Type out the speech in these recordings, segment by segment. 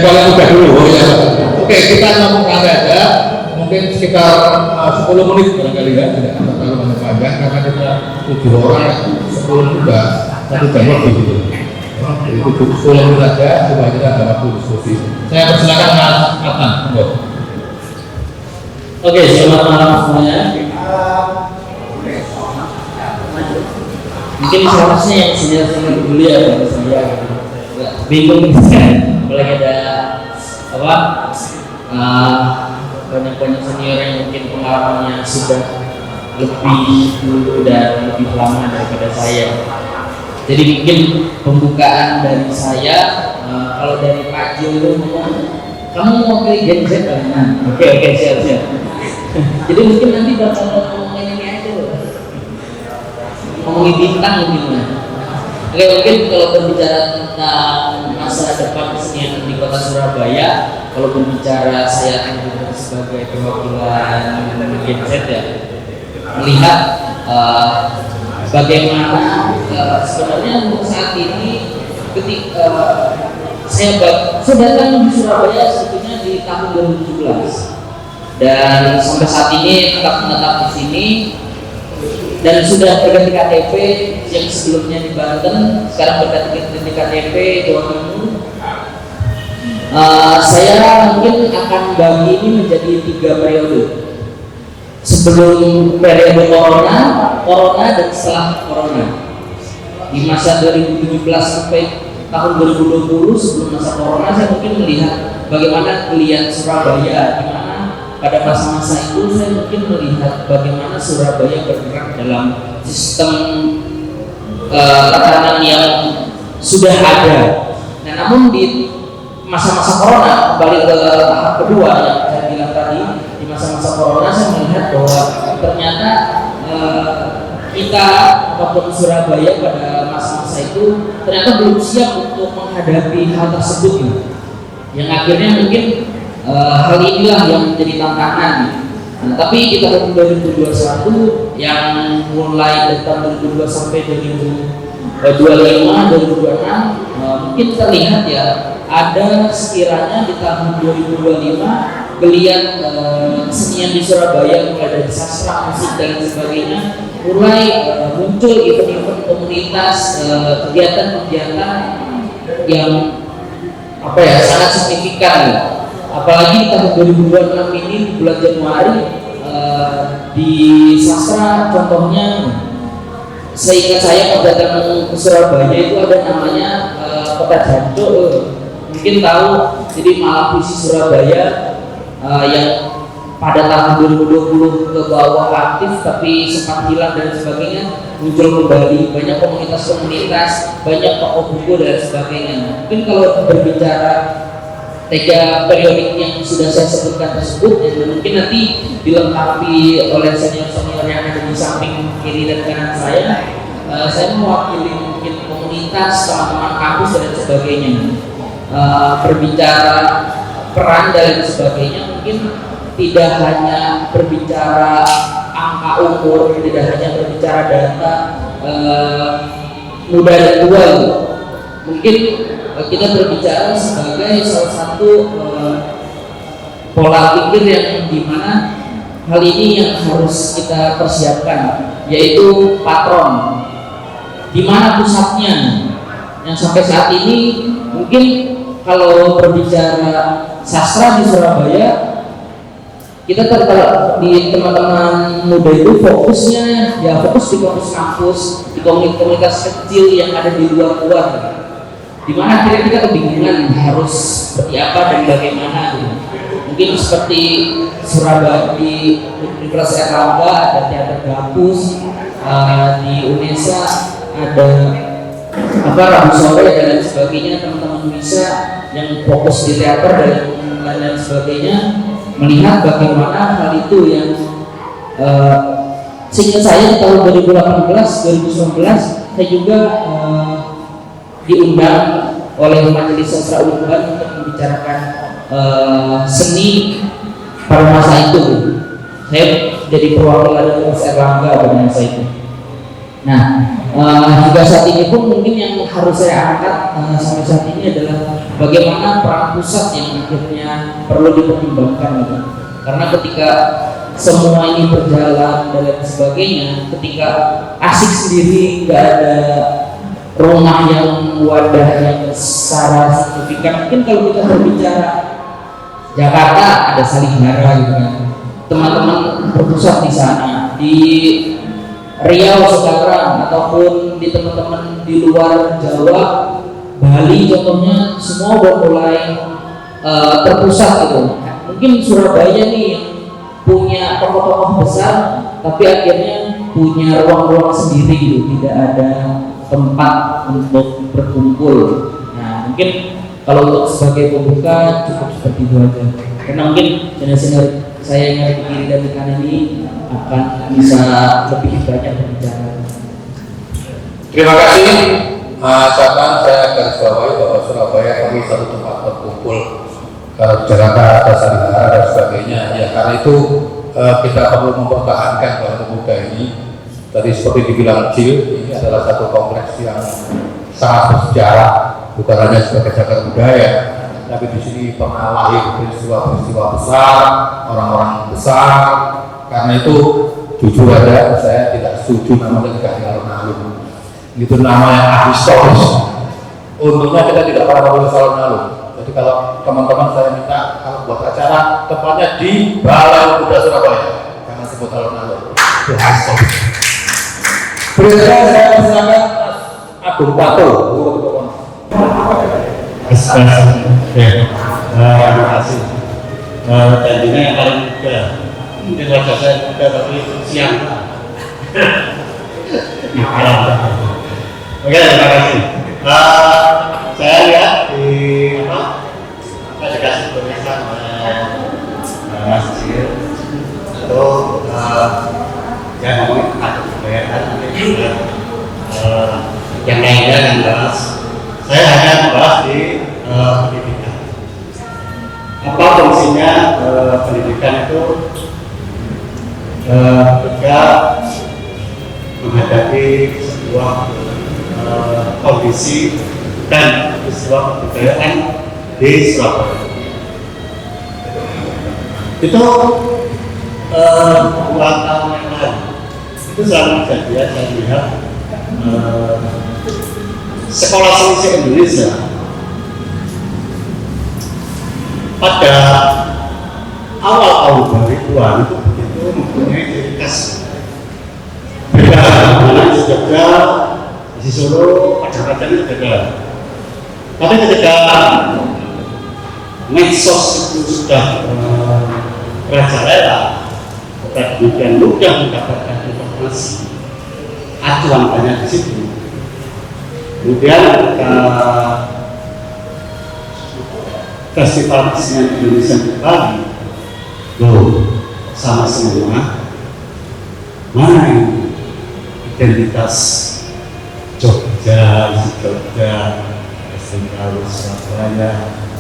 paling muda dulu. Oh, ya. Oke, kita ngomong santai aja. Mungkin sekitar 10 menit barangkali ya, tidak akan terlalu banyak panjang karena kita 7 orang, 10 menit sudah 1 jam lebih gitu. Itu 10 menit saja supaya kita ada waktu diskusi. Saya persilakan Mas Adnan. Oke, selamat malam semuanya. Mungkin seharusnya yang senior-senior dulu ya, kalau saya bingung kan, apalagi ada apa banyak-banyak senior yang mungkin pengalamannya sudah lebih dulu dan lebih lama daripada saya. Jadi mungkin pembukaan dari saya, kalau dari Pak Jo itu ngomong, kamu mau pilih Gen Z kan? Oke, siap. Jadi mungkin nanti bakal ngomongin ini aja loh, ngomongin bintang mungkin. Oke, mungkin kalau berbicara tentang masa depan kesenian di kota Surabaya, kalau berbicara saya sebagai perwakilan Gen Z ya, melihat bagaimana sebenarnya untuk saat ini ketika saya datang di Surabaya sebetulnya di tahun 2017 dan sampai saat ini tetap menetap di sini dan sudah berganti KTP yang sebelumnya di Banten, sekarang berganti KTP Jawa Timur. Saya mungkin akan bagi ini menjadi 3 periode. Sebelum periode corona dan setelah corona. Di masa 2017 sampai tahun 2020 sebelum masa corona, saya mungkin melihat bagaimana geliat Surabaya, di mana pada masa-masa itu saya mungkin melihat bagaimana Surabaya bergerak dalam sistem tatanan yang sudah ada. Nah, namun di masa-masa corona, kembali ke tahap kedua yang saya bilang tadi, di masa-masa corona saya melihat bahwa ternyata kita ataupun Surabaya pada masa-masa itu ternyata belum siap untuk menghadapi hal tersebut, yang akhirnya mungkin hal inilah yang menjadi tantangan. Nah, tapi di tahun 2021 yang mulai dari tahun 2022 sampai 2025, 2026 mungkin terlihat ya ada sekiranya di tahun 2025 geliat kesenian di Surabaya mulai dari sastra, musik dan sebagainya mulai muncul event-event komunitas, kegiatan-kegiatan yang sangat signifikan. Apalagi di tahun 2026 ini di bulan Januari di sastra contohnya, seingat saya pada datang ke Surabaya itu ada namanya Kota Jancuk, mungkin tahu. Jadi malam puisi Surabaya yang pada tahun 2020 ke bawah aktif tapi sempat hilang dan sebagainya, muncul kembali banyak komunitas-komunitas, banyak toko buku dan sebagainya. Mungkin kalau berbicara 3 periodik yang sudah saya sebutkan tersebut, dan mungkin nanti dilengkapi oleh senior-senior yang ada di samping kiri dan kanan saya mewakili mungkin komunitas, teman-teman kampus dan sebagainya. Berbicara peran dan sebagainya, mungkin tidak hanya berbicara angka umur, tidak hanya berbicara data muda dan tua, mungkin kita berbicara sebagai salah satu pola pikir yang dimana hal ini yang harus kita persiapkan, yaitu patron, di mana pusatnya. Yang sampai saat ini mungkin kalau berbicara sastra di Surabaya, kita di teman-teman muda itu fokusnya ya fokus di kampus-kampus, di komunitas kecil yang ada di luar-luar, di mana akhirnya kita kebingungan harus seperti apa dan bagaimana. Mungkin seperti Surabaya di Universitas Erlangga ada teater gabus, di UNESA ada Rabu Sore dan lain sebagainya. Teman-teman bisa yang fokus di teater dan lain sebagainya melihat bagaimana hal itu yang sehingga saya di tahun 2018, 2019 saya juga diundang oleh Majelis Sastra Unban untuk membicarakan seni pada masa itu. Saya jadi perwakilan Universitas Erlangga pada masa itu. Nah, juga saat ini pun mungkin yang harus saya angkat sampai saat ini adalah bagaimana peran pusat yang akhirnya perlu dipertimbangkan gitu. Karena ketika semua ini berjalan dan lain sebagainya, ketika asik sendiri nggak ada rumah yang wadah yang secara signifikan, mungkin kalau kita berbicara Jakarta ada Salihara gitu kan, teman-teman berpusat di sana, di Riau sekarang ataupun di teman-teman di luar Jawa, Bali contohnya, semua udah mulai terpusat gitu. Mungkin Surabaya nih yang punya tokoh-tokoh besar, tapi akhirnya punya ruang-ruang sendiri gitu, tidak ada tempat untuk berkumpul. Nah, mungkin kalau untuk sebagai pembuka cukup seperti itu aja. Karena mungkin senior saya yang ada di kiri dan di kanan ini akan bisa lebih banyak berbicara. Terima kasih. Saya garis bawahi bahwa Surabaya kami satu tempat berkumpul. Kalau Jakarta ada Salihara dan sebagainya, ya karena itu kita perlu mempertahankan para pemuda ini. Tadi seperti dibilang Cil, ini adalah satu kompleks yang sangat bersejarah, bukan hanya sebagai cagar budaya, tapi di sini pernah lahir peristiwa-peristiwa besar, orang-orang besar. Karena itu jujur aja saya tidak setuju namanya dikasih alun-alun. Itu nama yang ahistoris. Untungnya kita tidak pernah menulis alun-alun. Jadi kalau teman-teman saya minta kalau buat acara tempatnya di Balai Pemuda Surabaya, jangan sebut alun-alun. Itu ahistoris. Berikutnya saya persilakan Mas Agung Pato. Terima kasih. Janjinya yang paling muda. Mungkin wajah saya muda tapi siang. Oke, terima kasih. Saya lihat di dikasih tulisan Mas Cil itu yang ngomongin ada kebudayaan yang lainnya yang bahas. Saya hanya membahas di pendidikan. Apa fungsinya pendidikan itu ketika menghadapi sebuah kondisi dan peristiwa kebudayaan di Surabaya. Itu 2 tahun yang lalu itu selama kejadian saya lihat sekolah seni Indonesia pada awal tahun 2000-an itu begitu mempunyai ciri khas. Beda mana di Jogja, di Solo, kadang-kadang itu beda. Tapi ketika medsos itu sudah merajalela, kemudian mudah mendapatkan informasi, acuan banyak di situ. Kemudian Festival Kesenian Indonesia di Bali, sama semua, mana ini identitas Jogja, SMK Surabaya,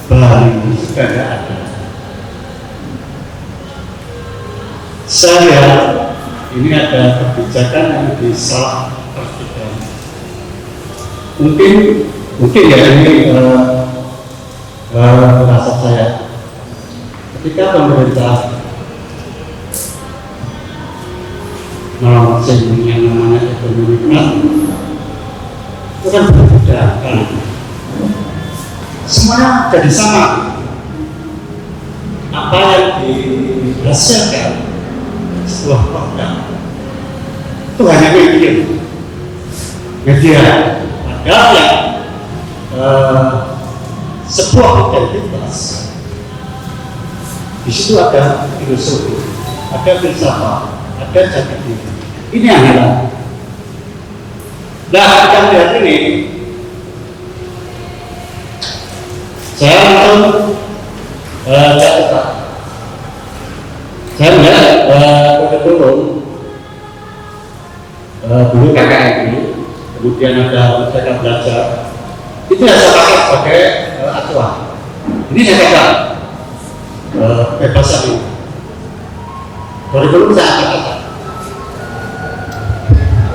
Bali sudah tidak ada. Saya ini ada kebijakan yang disalah artikan. Mungkin ya ini rasa saya. Ketika pemerintah melaunching yang namanya ekonomi kreatif, itu kan berbeda kan. Semuanya jadi sama. Apa yang dihasilkan sebuah produk itu hanya media. Padahal yang sebuah identitas di situ ada filosofi, ada filsafat, ada jati diri. Ini yang hilang. Nah, kita melihat ini, saya langsung catatan. Saya melihat kurikulum dulu KKN, kemudian ada Merdeka Belajar, itu yang saya pakai sebagai acuan. Ini saya pegang bebasan ini. Kurikulum saya angkat.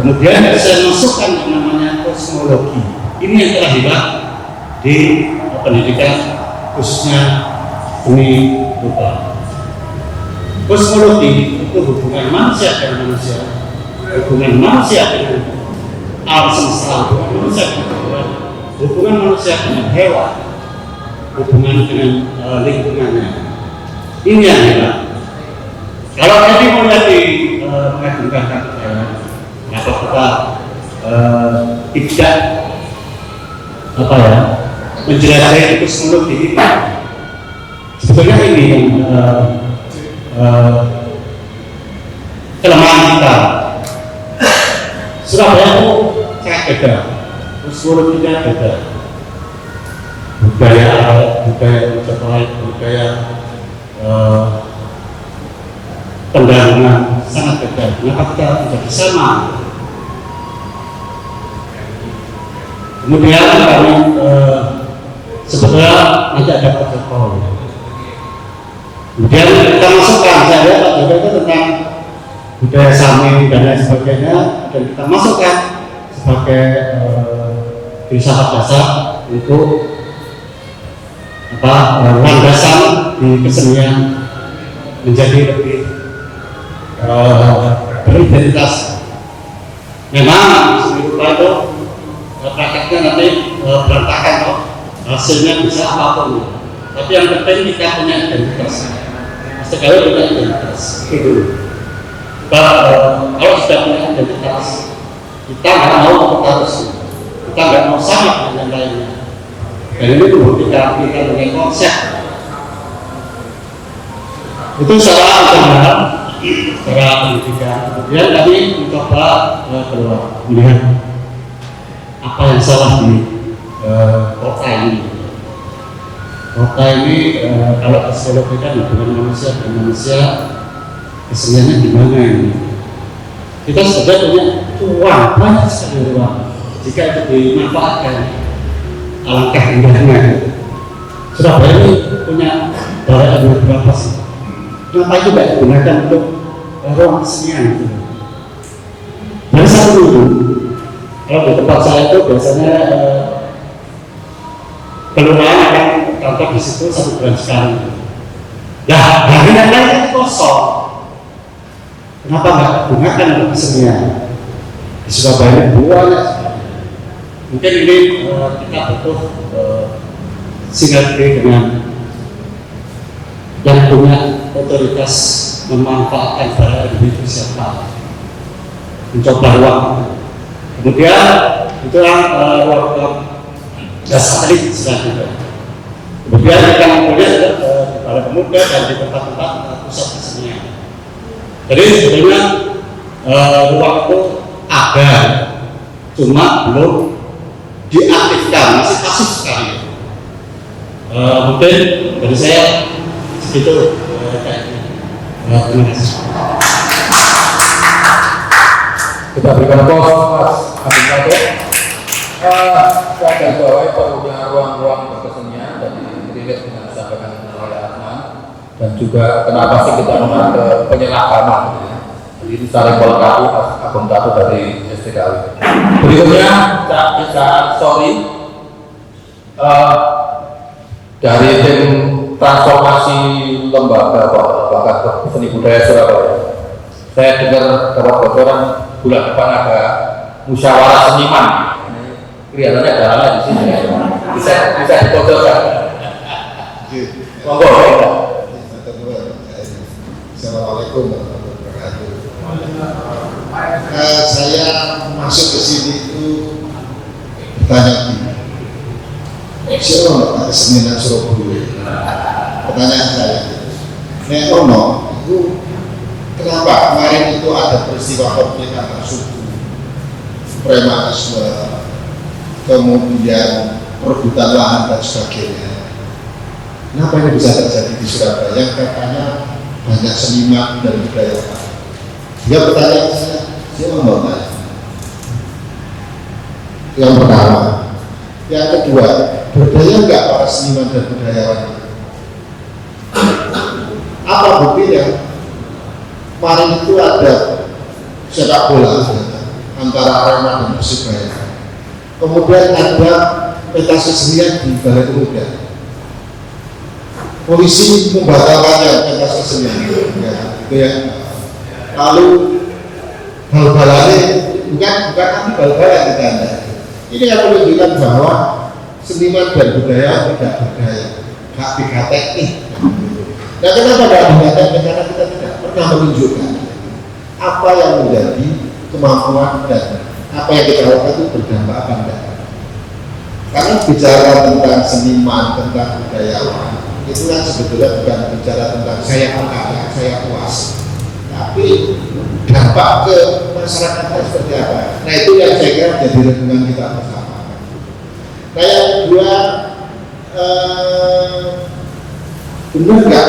Kemudian saya masukkan yang namanya kosmologi. Ini yang telah hilang di pendidikan khususnya seni rupa. Kosmologi itu hubungan manusia dengan manusia, hubungan manusia dengan alam semesta, hubungan manusia dengan hewan, hubungan dengan lingkungannya. Ini yang hilang. Kalau tadi mulai mengagumkan maka kita tidak menjelajahi kosmologi ini. Sebenarnya ini yang kelemahan kita. Surabaya itu sangat beda, kosmologinya beda, budaya Majapahit, budaya pendanaan sangat beda. Kenapa kita menjadi sama? Kemudian kami sebetulnya nanti ada protokol. Kemudian kita masukkan, saya lihat Pak Jokowi itu tentang budaya Sami dan lain sebagainya, dan kita masukkan sebagai filsafat dasar untuk landasan di kesenian menjadi lebih beridentitas. Memang seni rupa itu prakteknya nanti berantakan kok, hasilnya bisa apapun. Tapi yang penting kita punya identitas. Sekali punya identitas, itu dulu. Kalau sudah punya identitas, kita nggak mau terus, kita nggak mau sama dengan yang lainnya. Dan ini membuktikan kita punya konsep. Itu secara gambaran, secara pendidikan. Kemudian tadi mencoba keluar melihat apa yang salah di kota ini. Kota ini kalau kesologikan hubungan manusia dengan manusia, keseniannya gimana ini? Kita sudah punya uang, banyak sekali uang. Jika itu dimanfaatkan, alangkah indahnya. Surabaya ini punya daerah yang berapa sih? Kenapa itu tidak digunakan untuk ruang kesenian? Dari satu dulu, kalau di tempat saya itu biasanya kelurahan akan kantor di situ 1 bulan sekali. Ya, hari yang lain itu kosong. Kenapa nggak gunakan untuk kesenian? Di Surabaya banyak. Mungkin ini kita butuh sinergi dengan yang punya otoritas memanfaatkan barang itu siapa, mencoba ruang. Kemudian itulah ruang satelit selanjutnya. Kemudian kita mempunyai di Balai Pemuda dan di tempat-tempat pusat kesenian. Jadi sebetulnya ruang itu ada, cuma belum diaktifkan, masih pasif sekali. Mungkin dari saya segitu. Terima kasih. Kita berikan pos Mas Abdul Qadir. Saya garis bawahi perlunya ruang-ruang berkesenian dan relate dengan disampaikan oleh Atman, dan juga kenapa sih kita mengambil penyeragaman. Jadi itu saling melengkapi Agung Tatu dari STKW. Berikutnya kita dari tim transformasi lembaga seni budaya Surabaya. Saya dengar dapat bocoran bulan depan ada musyawarah seniman. Kelihatannya jalannya di sini. Bisa dibocorkan. Monggo. Assalamualaikum warahmatullahi wabarakatuh. Saya masuk ke sini itu bertanya siapa kesenian Surabaya? Pertanyaan saya, Nek Ono itu kenapa kemarin itu ada peristiwa konflik antar suku, premanisme, kemudian perebutan lahan dan sebagainya? Kenapa ini bisa terjadi di Surabaya yang katanya banyak seniman dan budayawan? Ya pertanyaan saya, siapa mau tanya? Yang pertama. Yang kedua, berdaya enggak para seniman dan budayawan? Apa buktinya? Kemarin itu ada sepak bola antara Arema dan Persibaya. Kemudian ada peta kesenian di Balai Pemuda. Polisi membatalkannya peta kesenian, ya, gitu ya. Lalu bal-balannya bukan nanti bal-balan kita ada. Ini yang menunjukkan bahwa seniman dan budaya tidak berdaya, hak dikatek. Nah, kenapa tidak dikatek? Karena kita tidak pernah menunjukkan apa yang menjadi kemampuan dan apa yang kita lakukan itu berdampak apa enggak. Karena bicara tentang seniman, tentang budayawan, itu kan sebetulnya bukan bicara tentang saya kaya, saya puas, tapi dampak ke masyarakat seperti apa. Nah, itu yang saya kira jadi renungan kita bersama. Nah, yang kedua, benar nggak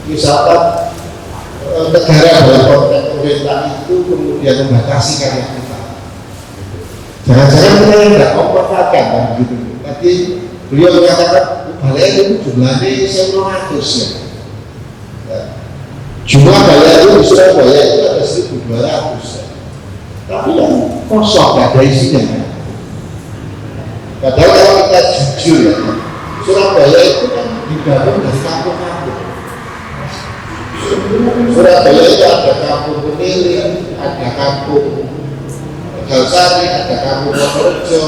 misalkan negara dalam konteks pemerintah itu kemudian membatasi karya kita? Jangan-jangan kita yang tidak memanfaatkan kan begitu. Tadi beliau mengatakan balai itu jumlahnya 1.200 ya. Jumlah balai itu di Surabaya itu ada 1.200 ya. Tapi yang kosong, tidak ada isinya. Padahal kalau kita jujur ya, Surabaya itu kan dibangun dari kampung-kampung. Surabaya itu ada kampung Peniling, ada kampung Tegalsari, ada kampung Wonorejo,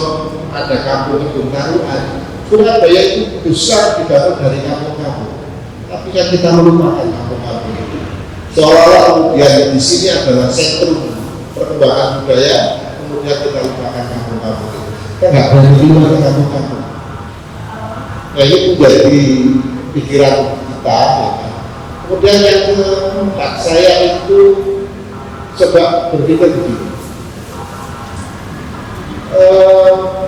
ada kampung Gedung Karuan. Surabaya itu besar dibangun dari kampung-kampung. Tapi kan kita melupakan kampung-kampung itu. Seolah-olah kemudian di sini adalah sentrum perkembangan budaya, kemudian kita lupakan kampung-kampung itu. Kita nggak berani keluar ke kampung-kampung. Nah, ini menjadi pikiran kita. Ya. Kemudian yang keempat, saya itu coba berpikir begini.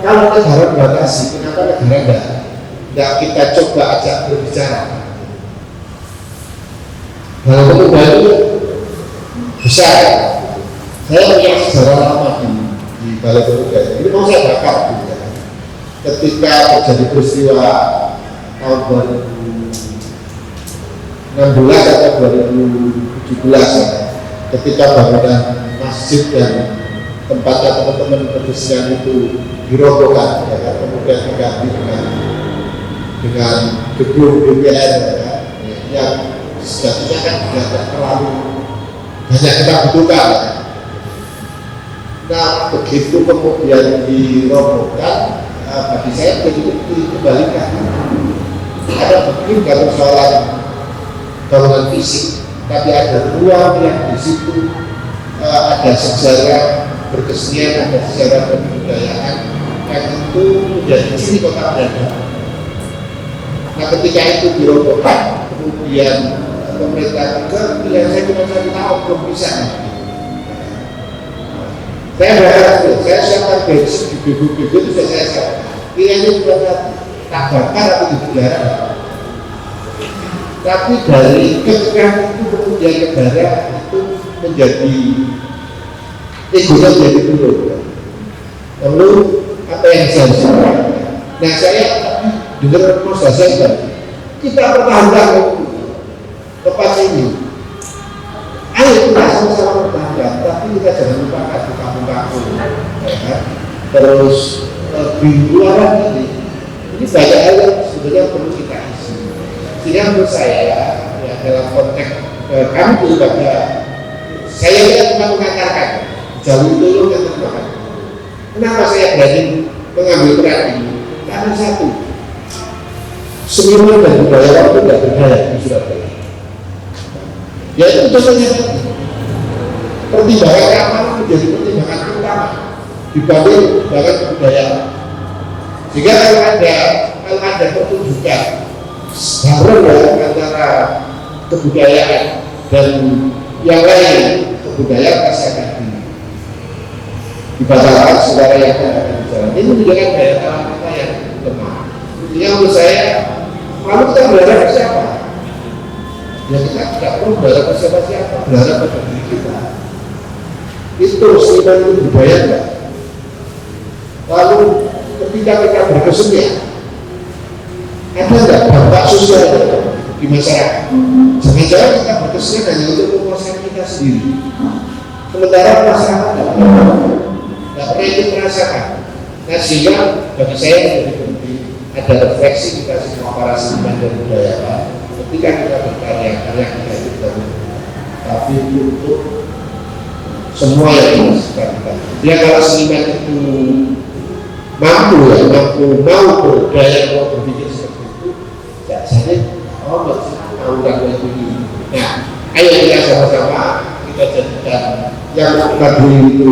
Kalau negara membatasi, kenapa negara tidak kita coba ajak berbicara? Hal Pemuda itu besar. Saya punya sejarah lama di Balai Pemuda. Ini mau saya bakar juga. Ketika terjadi peristiwa tahun 2016 atau 2017 ya, ketika bangunan masjid dan tempatnya teman-teman berkesenian itu dirobohkan, ya kan? Kemudian diganti dengan gedung DPR, ya kan? Yang sejatinya kan tidak terlalu banyak kita butuhkan. Ya. Nah, begitu kemudian dirobohkan, bagi saya begitu dikembalikan. Ada mungkin kalau persoalan bangunan fisik, tapi ada ruang yang di situ ada sejarah berkesenian, ada sejarah kebudayaan yang tentu menjadi ciri kota peradaban. Nah, ketika itu dirobohkan, kemudian pemerintah juga pilihan saya cuma 1 tahun belum bisa. Saya berharap, saya siapkan bensin di BBB itu sudah saya siapkan. Pilihannya cuma 1, tak bakar atau di penjara. Tapi dari kekerasan itu kemudian negara itu menjadi egonya menjadi turun. Lalu apa yang saya lakukan? Nah, saya dengar proses saya, kita pertahankan lepas ini. Ayo kita sama-sama pertahankan, tapi kita jangan lupakan di kampung-kampung, ya kan? Terus di luar ini banyak hal yang sebenarnya perlu kita isi. Sehingga menurut saya ya, dalam konteks kami di lembaga, saya tidak cuma mengatakan jauh itu yang terbaik. Kenapa saya berani mengambil peran ini? Karena satu, seniman dan budayawan itu tidak berdaya di Surabaya. Ya itu contohnya pertimbangan keamanan menjadi pertimbangan utama dibanding pertimbangan kebudayaan. Jika kalau ada pertunjukan bareng antara kebudayaan dan yang lain, kebudayaan pasti akan dibatalkan secara yang akan berjalan. Ini menunjukkan daya tahan kita yang lemah. Intinya menurut saya, lalu kita berharap ke siapa? Ya kita tidak perlu berharap ke siapa-siapa, berharap pada diri kita. Itu seniman itu budaya enggak? Lalu ketika kita berkesenian, ada nggak dampak sosial di masyarakat? Jangan-jangan kita berkesenian hanya untuk kepuasan kita sendiri. Sementara masyarakat nggak pernah itu merasakan. Nah sehingga bagi saya menjadi penting ada refleksi kita semua para seniman dan budayawan ketika kita berkarya-karya kita itu tapi untuk semua yang kita. Ya kalau seniman itu mampu mau berdaya, mau berpikir seperti itu, jadi mau itu. Nah, ayo kita sama-sama kita jadikan yang tadi itu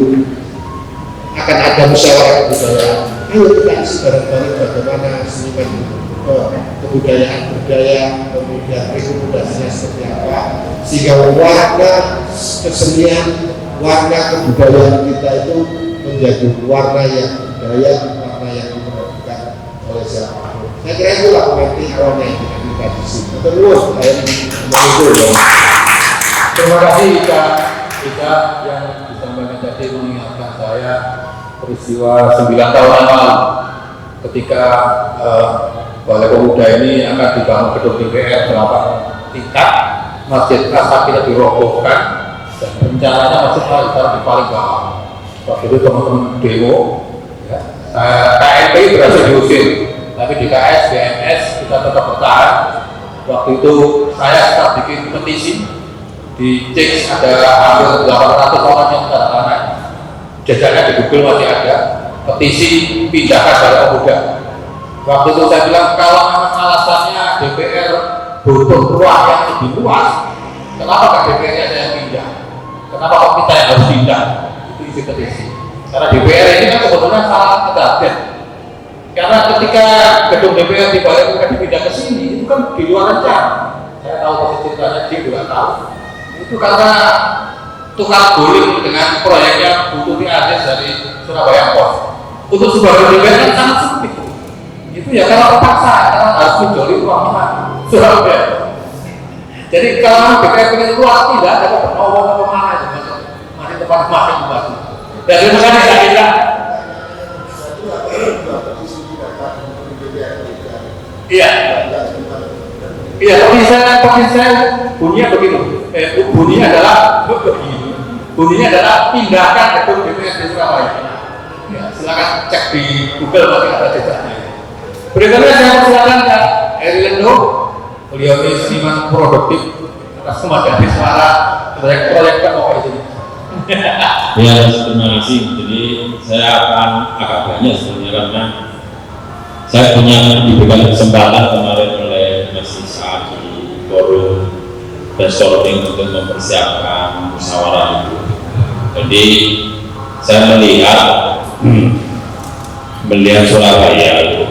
akan ada musyawarah kebudayaan. Ayo kita isi bareng-bareng bagaimana seniman kebudayaan budaya, kemudian rekomendasinya seperti apa, sehingga warna kesenian, warna kebudayaan kita itu menjadi warna yang budaya, warna yang diperhatikan oleh siapapun. Saya kira itulah nanti awalnya yang kita di sini. Terus saya mau itu ya. Terima kasih Ika yang disampaikan tadi mengingatkan saya peristiwa 9 tahun yang lalu ketika Balai Pemuda ini akan dibangun gedung DPR 8 tingkat, Masjid Asar kita dirobohkan dan rencananya Masjid Asar di paling bawah. Waktu itu teman-teman demo, ya, KNP berhasil diusir, tapi di KS, BMS kita tetap bertahan. Waktu itu saya tetap bikin petisi, di cek ada hampir 800 orang yang tanda-tangan, jajarnya di Google masih ada, petisi pindahkan Balai Pemuda. Waktu itu saya bilang kalau memang alasannya DPR butuh ruang yang lebih luas, kenapa DPR-nya saya yang pindah? Kenapa kok kita yang harus pindah? Itu isi petisi. Karena DPR ini kan sebetulnya salah kedatangan. Karena ketika gedung DPR di Balai Pemuda dipindah ke sini, itu kan di luar rencana. Saya tahu pasti ceritanya, dia juga tahu. Itu karena tukar guling dengan proyeknya Bu Tuti Aziz dari Surabaya Pos. Untuk sebuah DPR kan sangat sempit. Itu ya karena terpaksa, karena harus menjoli ruangnya Surabaya. Jadi kalau DPR pengen luas tidak ada ngomong ke mana itu masih tempat masing masing. Jadi makanya saya kira iya, tapi saya bunyinya begini. Bunyinya adalah begini. Bunyinya adalah pindahkan gedung DPR di Surabaya. Ya, silakan cek di Google masih ada jejaknya. Berikutnya saya persilakan Kak Eri Lendo, beliau ini seniman produktif atas memadani suara proyek-proyek pokok ini. Ya, terima kasih. Jadi saya akan agak banyak sebenarnya karena saya punya diberikan kesempatan kemarin oleh Mas Isa di forum brainstorming untuk mempersiapkan musyawarah itu. Jadi saya melihat Surabaya itu.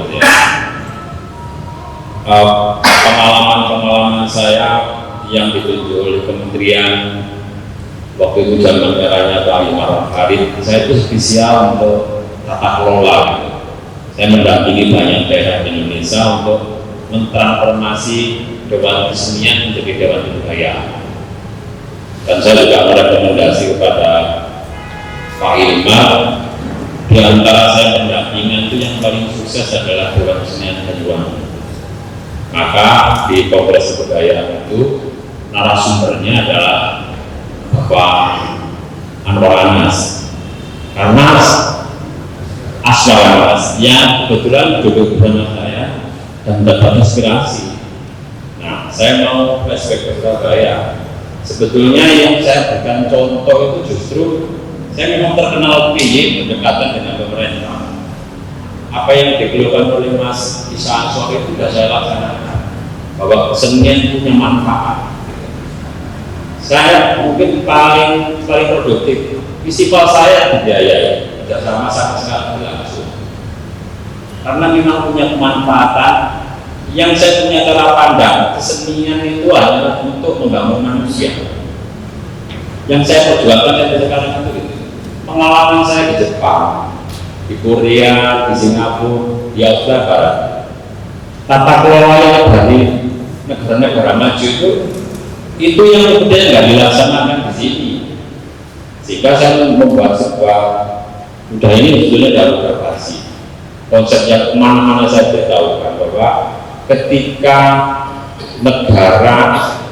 Pengalaman saya yang ditunjuk oleh kementerian waktu itu zaman eranya Pak Imam Farid, saya itu spesial untuk tata kelola. Saya mendampingi banyak daerah di Indonesia untuk mentransformasi Dewan Kesenian menjadi Dewan Kebudayaan. Dan saya juga merekomendasi kepada Pak Ilmar, di antara saya pendampingan itu yang paling sukses adalah Dewan Kesenian Banyuwangi. Maka di Kongres Kebudayaan itu narasumbernya adalah Bapak Anwar Anas, karena Aswar Anas yang kebetulan duduk bersama saya dan dapat inspirasi. Nah, saya mau flashback ke Surabaya. Sebetulnya yang saya berikan contoh itu justru saya memang terkenal PY berdekatan dengan pemerintah. Apa yang dikeluhkan oleh Mas Isa Aswar itu sudah saya laksanakan, bahwa kesenian punya manfaat. Saya mungkin paling produktif. Festival saya dibiayai, tidak sama sekali langsung. Karena memang punya kemanfaatan. Yang saya punya cara pandang, kesenian itu adalah untuk membangun manusia. Yang saya perjuangkan dari sekarang itu pengalaman saya di Jepang, di Korea, di Singapura, di Australia Barat. Tata kelola yang dari negara-negara maju itu yang kemudian nggak dilaksanakan di sini. Sehingga saya membuat sebuah budaya ini sebetulnya dalam observasi. Konsep yang kemana-mana saya beritahukan bahwa ketika negara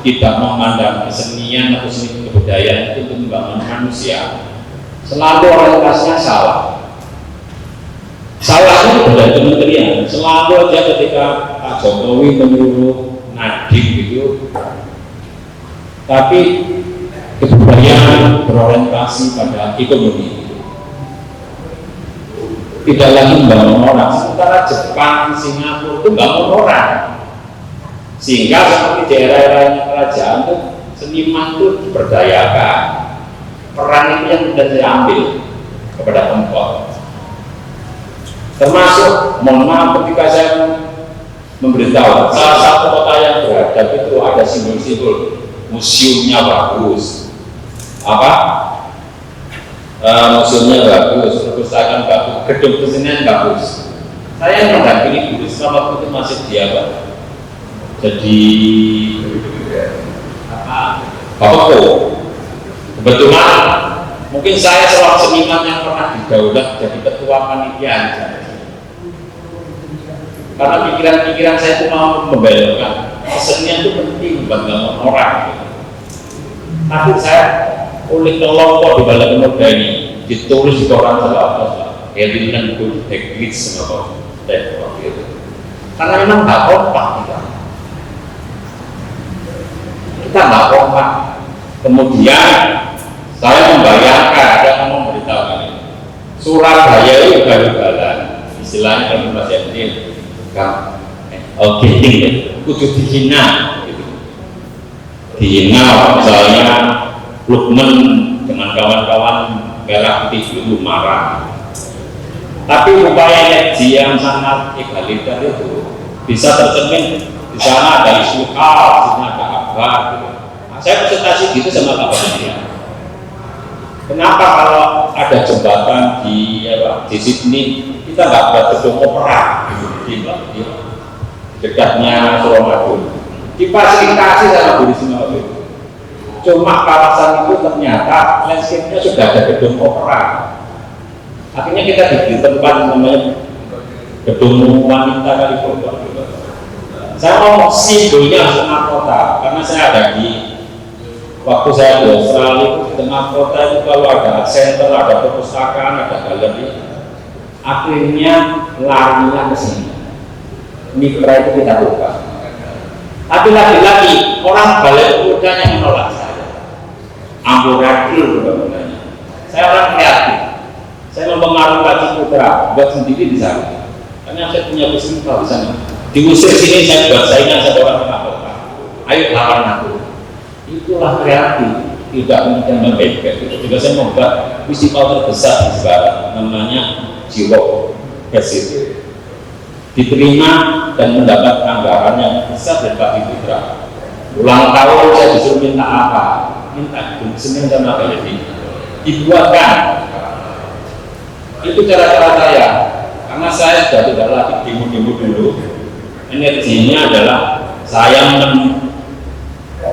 tidak memandang kesenian atau seni kebudayaan itu untuk membangun manusia, selalu orientasinya salah. Salahnya dari kementerian, selalu aja ketika Pak Jokowi menyuruh Nadiem gitu, tapi kebudayaan berorientasi pada ekonomi, tidak lagi membangun orang. Sementara Jepang, Singapura itu membangun orang, sehingga seperti di era-era kerajaan itu seniman itu diberdayakan, peran itu yang sudah diambil kepada pemkot. Termasuk, mohon maaf ketika saya memberitahu salah satu kota yang beradab itu ada simbol-simbol, museumnya bagus, museumnya bagus, perpustakaan bagus, gedung kesenian bagus. Saya mendampingi Bu Risma waktu itu masih dia jadi Bapeko. Kebetulan mungkin saya seorang seniman yang pernah didaulat jadi ketua panitia. Karena pikiran-pikiran saya itu mau membelokkan kesenian itu penting buat bangun orang. Tapi saya oleh kelompok di balik pemuda ini ditulis di koran selatan, kayak di dalam buku teknik semua waktu itu. Karena memang nggak kompak kita nggak kompak. Kemudian saya membayangkan ada yang memberitahukan ini. Surabaya itu gagal-galan, istilahnya kalau Mas Yandil. Kudu dihina gitu. Dihina misalnya Lukman dengan kawan-kawan merah putih dulu marah, tapi upaya energi yang sangat egaliter itu bisa tercermin di sana. Ada isu hal, di sana ada apa gitu. Nah, saya presentasi gitu sama Pak Bapak. Kenapa kalau ada jembatan di Sydney kita nggak buat gedung opera di dekatnya Suramadu, difasilitasi sama Bu Risma itu. Cuma kawasan itu ternyata landscape-nya sudah ada gedung opera. Akhirnya kita di tempat namanya gedung wanita kali kota. Saya mau simbolnya tengah kota karena saya ada di waktu saya di Australia itu di tengah kota itu kalau ada center, ada perpustakaan, ada galeri, akhirnya larinya ke sini. Mitra itu kita buka. Tapi lagi-lagi orang balik pemuda yang menolak saya. Amburadul bangunannya. Saya orang kreatif. Saya mempengaruhi Pak Ciputra buat sendiri di sana. Karena saya punya bisnis di sana. Diusir sini saya buat saingan satu orang tengah kota. Ayo lawan aku. Itulah kreatif. Tidak kemudian membebek. Juga saya membuat festival terbesar di sekarang. Namanya Jiwok Persib. Diterima dan mendapat anggaran yang besar dari Pak Ciputra. Ulang tahun saya disuruh minta apa? Minta semen sama galeri. Dibuatkan. Itu cara-cara saya. Karena saya sudah tidak lagi demo-demo dulu. Energinya adalah saya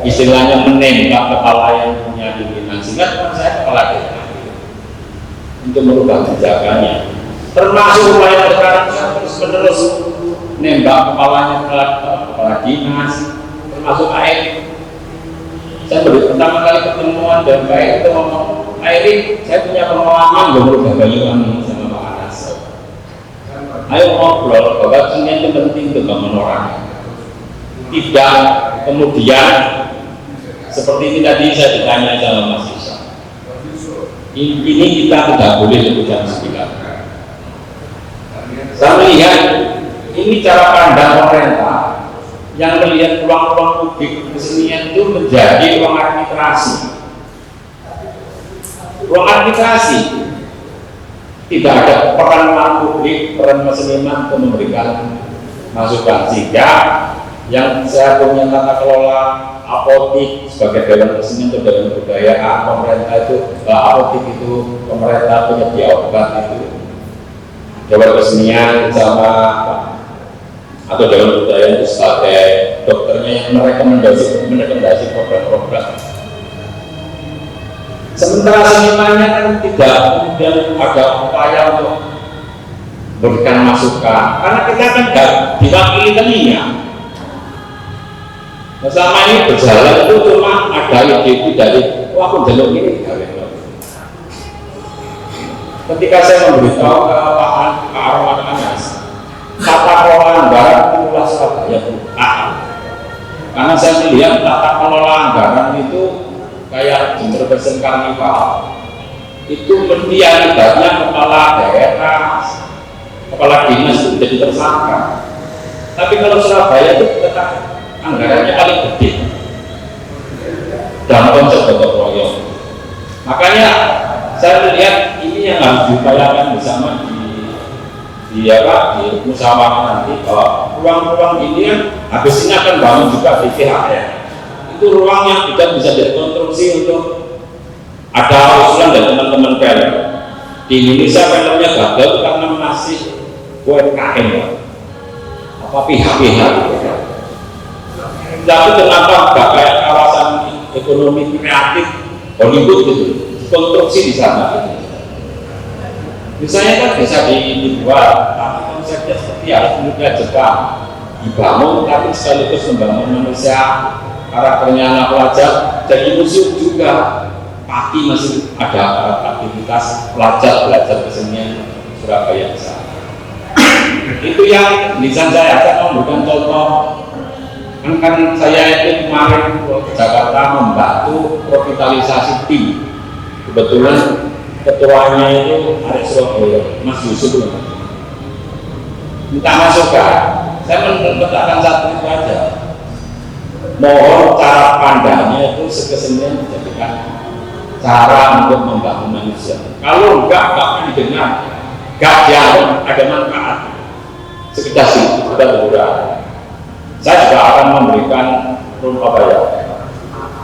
istilahnya menembak kepala yang punya dominasi. Sehingga saya kepala desa untuk merubah kebijakannya. Termasuk upaya sekarang terus-menerus nembak kepalanya kepala dinas, termasuk AIR. Saya pertama kali pertemuan dan AIR itu ngomong, AIR saya punya pengalaman loh merubah Banyuwangi sama Pak Anas. Ayo ngobrol bahwa ini penting untuk bangun orang. Tidak kemudian seperti ini tadi saya ditanya sama Mas Isa. Ini kita tidak boleh lebih jam 9. Saya melihat ini cara pandang pemerintah yang melihat ruang-ruang publik kesenian itu menjadi ruang administrasi. Ruang administrasi tidak ada peran publik, peran seniman untuk memberikan masukan. Sehingga yang saya punya tata kelola apotik sebagai dewan kesenian atau dewan kebudayaan pemerintah itu apotik itu pemerintah penyedia obat itu. Dewan kesenian sama atau dewan budaya itu sebagai dokternya yang merekomendasi program-program. Sementara senimannya kan tidak kemudian ada upaya untuk berikan masukan karena kita kan tidak diwakili telinga. Selama ini berjalan itu cuma ada ide dari wah aku jalur ini gawe. Ketika saya memberitahu ke Pak Arwan Anas, tata kelola anggaran itulah Surabaya Utara. Karena saya melihat tata kelola anggaran itu kayak Jember Fashion Carnival. Itu mesti akibatnya kepala daerah, kepala dinas itu jadi tersangka. Tapi kalau Surabaya itu tetap anggarannya paling gede dalam konsep gotong royong. Makanya saya melihat ini yang harus diupayakan bersama di musyawarah nanti, bahwa ruang-ruang ini kan habis ini akan bangun juga di PHR. Itu ruang yang tidak bisa direkonstruksi untuk ada usulan dari teman-teman film. Di Indonesia filmnya gagal karena masih UMKM, apa pihak-pihak. Tapi kenapa nggak kayak kawasan ekonomi kreatif Hollywood gitu, konstruksi di sana. Misalnya kan bisa dibuat, tapi konsepnya seperti harus mudah Jepang dibangun, tapi sekaligus membangun manusia, karakternya anak pelajar, jadi museum juga. Pasti masih ada aktivitas pelajar belajar kesenian Surabaya di sana. Itu yang bisa saya akan memberikan contoh. Kan saya itu kemarin ke Jakarta membantu revitalisasi tim. Kebetulan ketuanya itu Arek Surabaya, Mas Yusuf. Minta masukan. Saya menetapkan satu itu aja. Mohon cara pandangnya itu sekesenian dijadikan cara untuk membangun manusia. Kalau enggak akan didengar, enggak dianggap ada manfaat. Sekedar itu sudah berkurang. Saya juga akan memberikan Surabaya.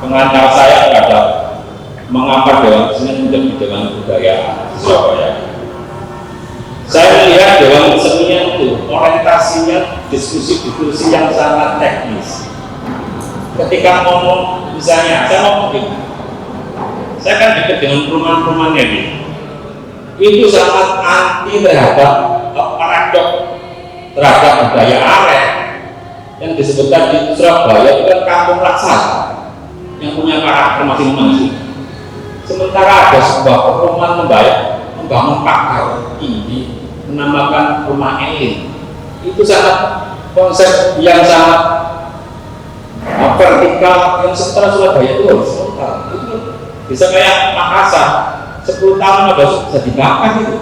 Pengantar saya adalah mengangkat Dewan Seni menjadi Dewan Budaya Surabaya. Saya melihat Dewan Seni itu orientasinya diskusi-diskusi yang sangat teknis. Ketika ngomong, misalnya saya ngomong gitu, saya kan dekat dengan perumahan-perumahan ini. Itu sangat anti terhadap paradok terhadap budaya arek yang disebutkan di Surabaya itu kan kampung raksasa yang punya karakter masing-masing. Sementara ada sebuah perumahan membangun pakar tinggi, menambahkan rumah elit. Itu sangat konsep yang sangat vertikal, yang sementara Surabaya itu harus frontal. Itu bisa kayak Makassar, 10 tahun ada bisa dibakar itu.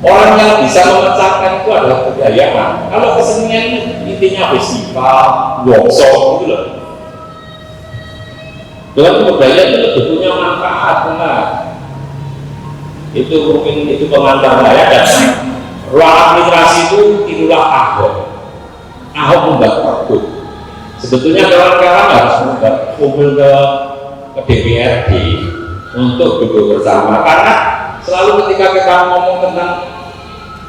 Orang yang bisa memecahkan itu adalah kebudayaan. Kalau kesenian intinya festival, workshop gitu loh. Dengan kebudayaan itu lebih punya manfaat, benar. Itu mungkin itu pengantar saya. Dan ruang administrasi itu inilah Ahok membuat pergub. Sebetulnya kawan-kawan harus kumpul ke DPRD untuk duduk bersama, karena selalu ketika kita ngomong tentang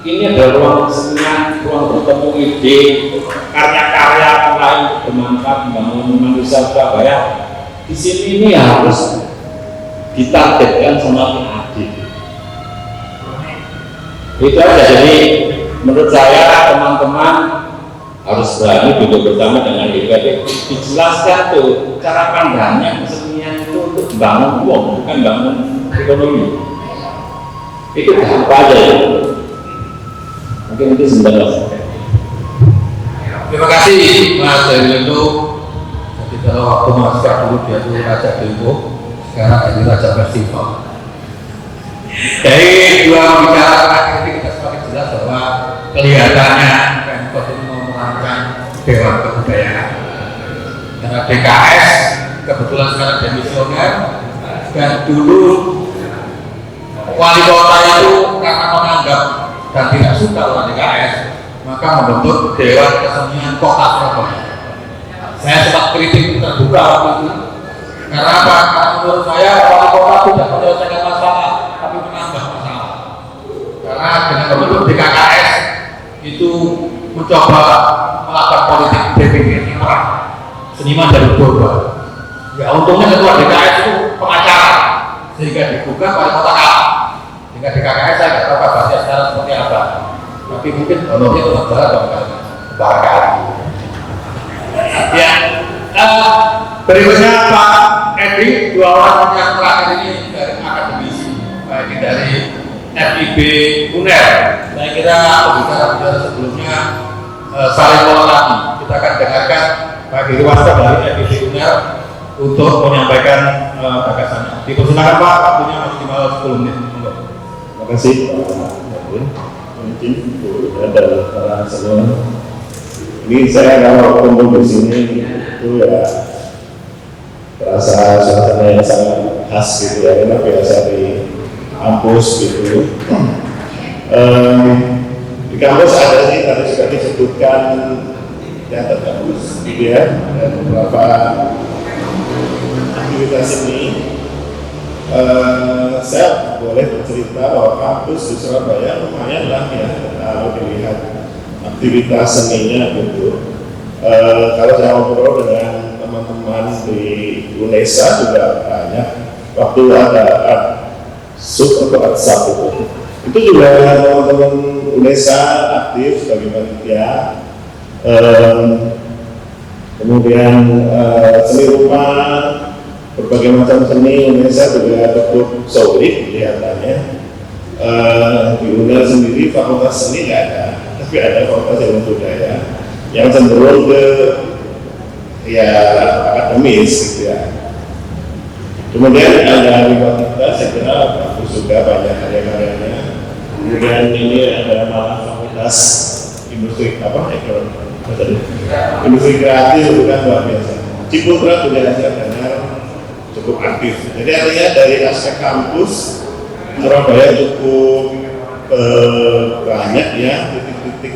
ini adalah ruang kesenian, ruang bertemu ide, karya-karya lain bermanfaat membangun manusia Surabaya. Di sini ini harus ditargetkan semakin adil. Itu aja. Jadi menurut saya teman-teman harus berani duduk bersama dengan DPRD, dijelaskan tuh cara pandangnya kesenian itu untuk membangun uang, bukan bangun ekonomi. Itu apa aja ya? Mungkin itu sebentar. Terima kasih Mas Herianto. Jadi kalau waktu Mas dulu dia itu Raja Tempo, sekarang jadi Raja Festival. Dari dua bicara terakhir ini kita semakin jelas bahwa kelihatannya Pemkot ini mau merancang Dewan Kebudayaan. Karena DKS kebetulan sekarang demisioner, dan dulu wali kota itu karena menganggap dan tidak suka dengan DKS, maka membentuk Dewan Kesenian Kota Surabaya. Saya sempat kritik terbuka waktu itu. Karena apa? Karena menurut saya wali kota tidak menyelesaikan masalah, tapi menambah masalah. Karena dengan membentuk DKS itu mencoba melakukan politik DPR perang, seniman dari Borba. Ya untungnya ketua DKS itu pengacara, sehingga digugat wali kota kalah. Sehingga DKS saya tidak tahu kabarnya sekarang seperti apa. Tapi mungkin honornya tetap jalan barangkali. Ya, Berikutnya Pak Edi, dua orang yang terakhir ini dari akademisi, baik dari FIB UNER. Saya kira bicara sebelumnya saling melengkapi. Kita akan dengarkan Pak Giriwasto dari FIB UNER untuk menyampaikan gagasannya. Dipersilakan Pak, waktunya maksimal 10 menit. Terima kasih Pak mungkin ada para semua. Ini saya kalau kumpul di sini itu ya terasa suasana yang sangat khas gitu ya, karena biasa di kampus gitu. Di kampus ada sih tadi sudah disebutkan yang terkampus gitu ya, dan beberapa aktivitas ini. Saya boleh bercerita bahwa kampus di Surabaya lumayan lah ya kalau dilihat aktivitas seninya gitu. Kalau saya ngobrol dengan teman-teman di UNESA juga banyak. Waktu ada sub atau atsap itu juga teman-teman UNESA aktif sebagai panitia. Kemudian seni rupa, berbagai macam seni Indonesia juga cukup solid kelihatannya. Di UNER sendiri fakultas seni nggak ada, tapi ada fakultas ilmu budaya yang cenderung ke ya akademis gitu ya. Kemudian ada lingkungan kita, saya kira bagus juga banyak karya-karyanya. Kemudian ini ada malah fakultas industri industri kreatif juga luar biasa. Ciputra juga saya dengar cukup aktif. Jadi artinya dari aspek kampus Surabaya cukup banyak ya titik-titik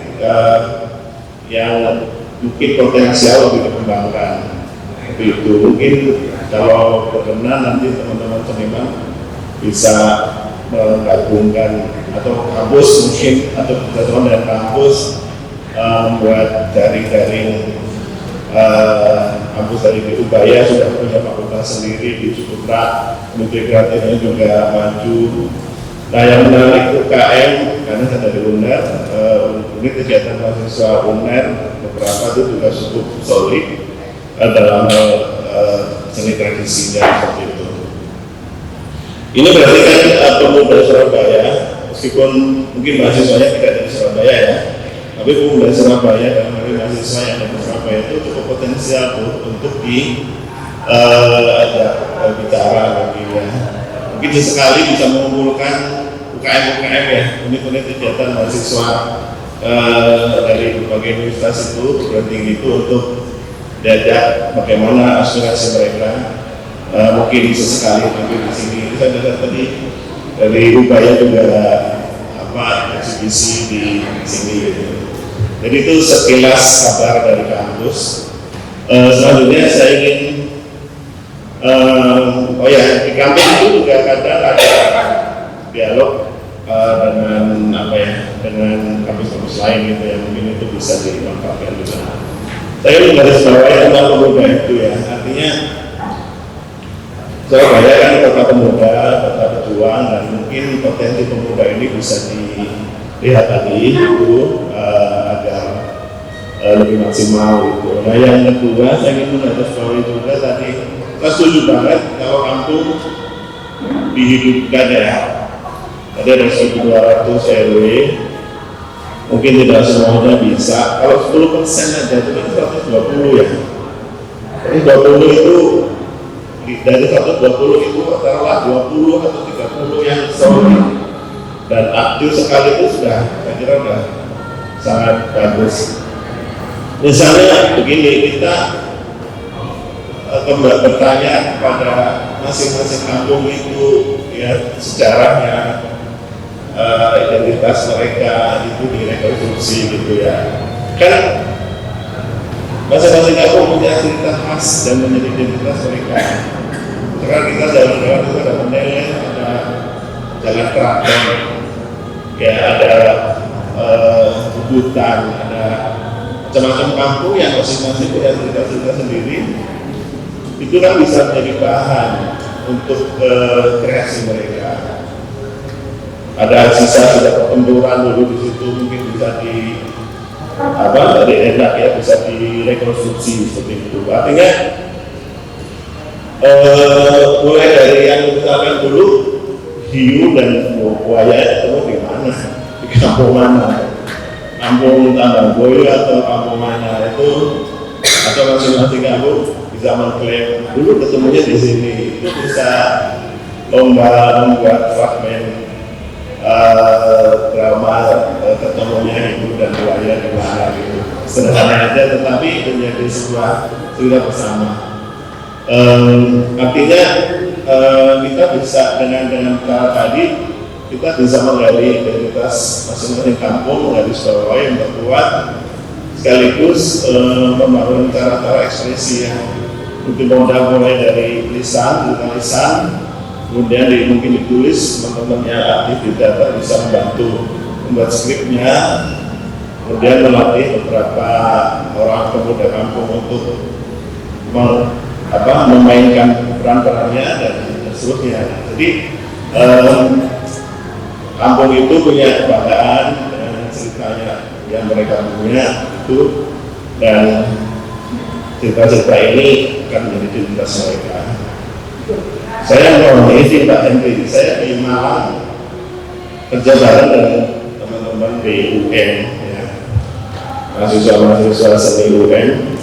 yang mungkin potensial lebih dikembangkan. Itu mungkin kalau berkenan nanti teman-teman seniman bisa menggabungkan atau kampus mungkin atau teman-teman dari kampus membuat jaring-jaring kampus dari Ubaya sudah punya fakultas sendiri di Ciputra, industri kreatifnya juga maju. Nah yang menarik UKM karena saya dari UNER, ini kegiatan mahasiswa UNER beberapa itu juga cukup solid dalam seni tradisinya seperti itu. Ini berarti kan pemuda Surabaya, meskipun mungkin mahasiswanya tidak dari Surabaya ya, tapi pemuda Surabaya dan mahasiswa yang dari Surabaya itu cukup potensial tuh untuk ada bicara lagi ya. Mungkin sesekali bisa mengumpulkan UKM ya, unit-unit kegiatan mahasiswa dari berbagai universitas itu perguruan tinggi itu untuk diajak bagaimana aspirasi mereka. Mungkin sesekali nanti di sini saya lihat tadi dari Ubaya juga eksibisi di sini gitu. Jadi itu sekilas kabar dari kampus. Selanjutnya saya ingin di kampus itu juga kadang ada dialog dengan kampus-kampus lain gitu yang mungkin itu bisa dimanfaatkan juga. Saya ingin garis bawahi tentang pemuda itu ya, artinya Surabaya kan kota pemuda, kota pejuang, dan mungkin potensi pemuda ini bisa dilihat tadi itu agar lebih maksimal gitu. Nah yang kedua saya ingin menggarisbawahi juga tadi, saya setuju banget kalau kampung dihidupkan ya. Tadi ada 1.200 RW, mungkin tidak semuanya bisa. Kalau 10% aja itu kan 120 ya. Jadi 20 itu dari 120 itu taruhlah 20 atau 30 yang solid dan aktif sekali itu sudah, saya kira sudah sangat bagus. Misalnya begini, kita bertanya kepada masing-masing kampung itu ya sejarahnya, identitas mereka itu direkonstruksi gitu ya. Kan masing-masing kampung punya cerita khas dan menjadi identitas mereka. Sekarang kita jalan-jalan itu ada Menele, ada Jalan Keraton, ya ada hutan, ada macam-macam kampung yang masing-masing punya cerita-cerita sendiri. Itu kan bisa menjadi bahan untuk kreasi mereka. Ada sisa pertempuran dulu di situ, mungkin bisa dari enak ya, bisa direkonstruksi seperti itu. Artinya mulai dari yang misalkan dulu hiu dan buaya itu di mana, di kampung mana, kampung Tambang Boyo atau kampung mana itu, atau masing-masing kampung bisa mengklaim dulu ketemunya di sini. Itu bisa lomba membuat fragmen drama ketemunya ibu dan buaya di mana gitu. Sederhana aja tetapi menjadi sebuah cerita bersama. Artinya kita bisa dengan cara tadi kita bisa menggali identitas masing-masing kampung, menggali suara yang terkuat, sekaligus membangun cara-cara ekspresi yang mungkin mulai dari lisan, kemudian mungkin ditulis, teman-teman yang aktif di data bisa membantu membuat skripnya, kemudian melatih beberapa orang pemuda kampung untuk memainkan peran-perannya dan seterusnya. Jadi kampung itu punya kebanggaan dengan ceritanya yang mereka punya itu, dan cerita-cerita ini akan menjadi identitas mereka. Saya menghormati Pak Henry, saya di Malang kerja bareng dengan teman-teman BUN, ya, mahasiswa seni UN,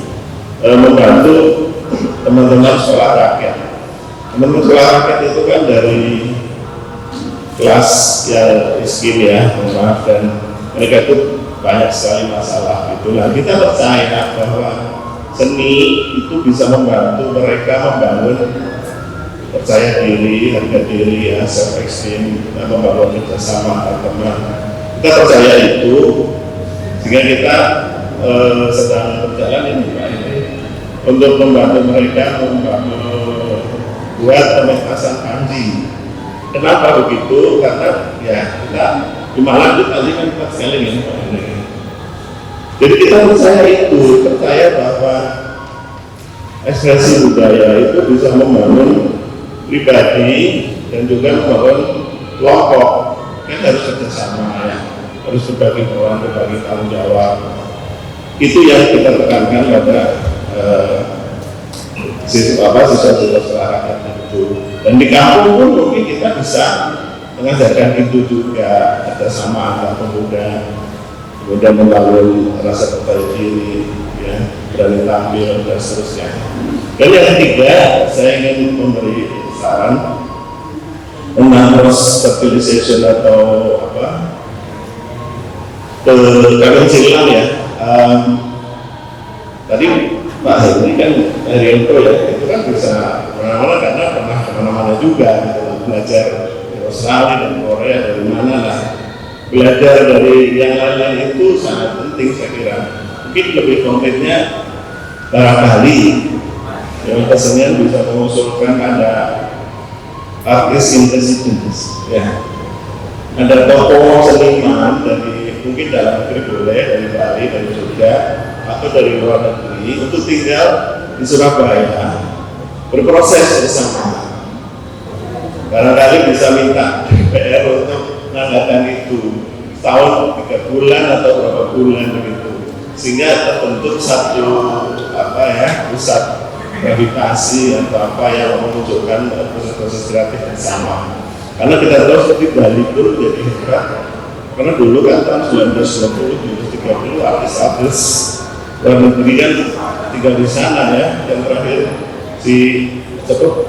membantu teman-teman sekolah rakyat. Teman-teman sekolah rakyat itu kan dari kelas yang miskin ya, maaf, dan mereka itu banyak sekali masalah gitu. Nah, kita percaya bahwa seni itu bisa membantu mereka membangun percaya diri, harga diri, ya, self esteem, dan membangun kerjasama antar teman. Kita percaya itu, sehingga kita sedang berjalan ini Pak, ini untuk membantu mereka membuat pementasan kanji. Kenapa begitu? Karena ya kita di Malang itu tadi kan kuat sekali nih Pak. Jadi kita percaya bahwa ekspresi budaya itu bisa membangun pribadi dan juga membangun kelompok. Kan harus kerjasama ya, harus berbagi peran, berbagi tanggung jawab. Itu yang kita tekankan pada siswa-siswa rakyat itu. Dan di kampung pun mungkin kita bisa mengajarkan itu juga, kerjasama antar pemuda, kemudian membangun rasa percaya diri, ya, berani tampil dan seterusnya. Dan yang ketiga, saya ingin memberi saran tentang cross fertilization atau kawin silang ya. Tadi Pak Henry kan Herianto ya, itu kan bisa mana-mana karena pernah kemana-mana juga gitu, belajar di Australia dan Korea, dari mana lah, belajar dari yang lain-lain itu sangat penting saya kira. Mungkin lebih konkretnya barangkali yang kesenian bisa mengusulkan ada artis intelligence ya, ada tokoh seniman dari mungkin dalam negeri boleh, dari Bali, dari Jogja, atau dari luar negeri untuk tinggal di Surabaya berproses bersama. Barangkali bisa minta DPR untuk menandakan itu setahun 3 bulan atau berapa bulan begitu, sehingga terbentuk satu pusat gravitasi atau apa yang menunjukkan proses kreatif yang sama. Karena kita tahu seperti Bali itu jadi hebat, karena dulu kan tahun 1920, 1930 artis-artis luar negeri kan tinggal di sana ya. Yang terakhir si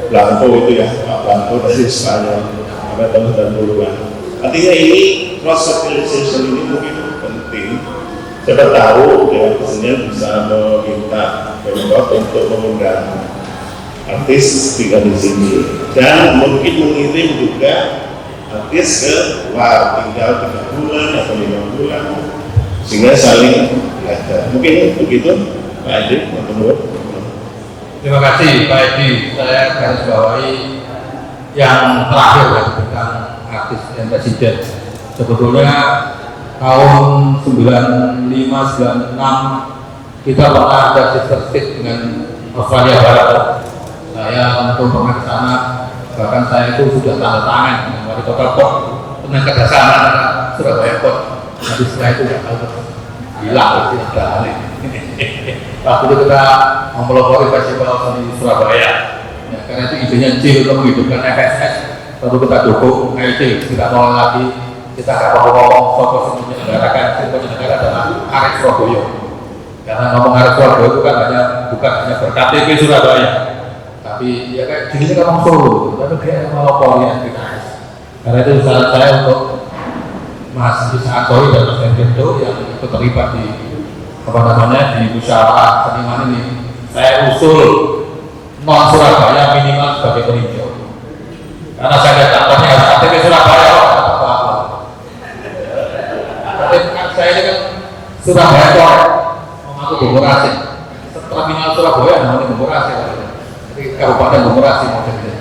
Blanco itu ya, Pak Blanco dari Spanyol pada tahun 90-an. Artinya ini cross fertilization ini mungkin penting. Siapa tahu ya kesenian bisa meminta Pemkot untuk mengundang artis tinggal di sini, dan mungkin mengirim juga artis ke luar tinggal 3 bulan atau 5 bulan sehingga saling belajar. Mungkin begitu Pak Edi. Terima kasih Pak Edi. Saya garis bawahi yang terakhir ya, tentang artis dan presiden. Sebetulnya tahun 95-96 kita pernah ada sister state dengan Australia Barat. Saya untuk pernah ke sana, bahkan saya itu sudah tanda tangan dengan wali kota Port tentang kerjasama antara Surabaya Port. Tapi setelah itu nggak tahu hilang tidak ada. Waktu itu kita mempelopori festival seni Surabaya. Ya, karena itu idenya Cil untuk menghidupkan FSS, lalu kita dukung. Ayo Cil, kita mulai lagi, kita nggak mau ngomong fokus menyelenggarakan penyelenggara adalah Arek Surabaya, karena ngomong Arek Surabaya itu kan bukan hanya berKTP Surabaya, tapi ya kayak gini kan ngomong Solo, tapi dia melopori yang kita. Karena itu saran saya untuk Mas Isa Akoi dan Mas Hendro yang ikut terlibat di di musyawarah seniman ini, saya usul non Surabaya minimal sebagai peninjau, karena saya lihat tampaknya harus KTP Surabaya. Saya ini kan Surabaya Korek, mengaku demokrasi. Terminal Surabaya namanya demokrasi, jadi Kabupaten demokrasi maksudnya.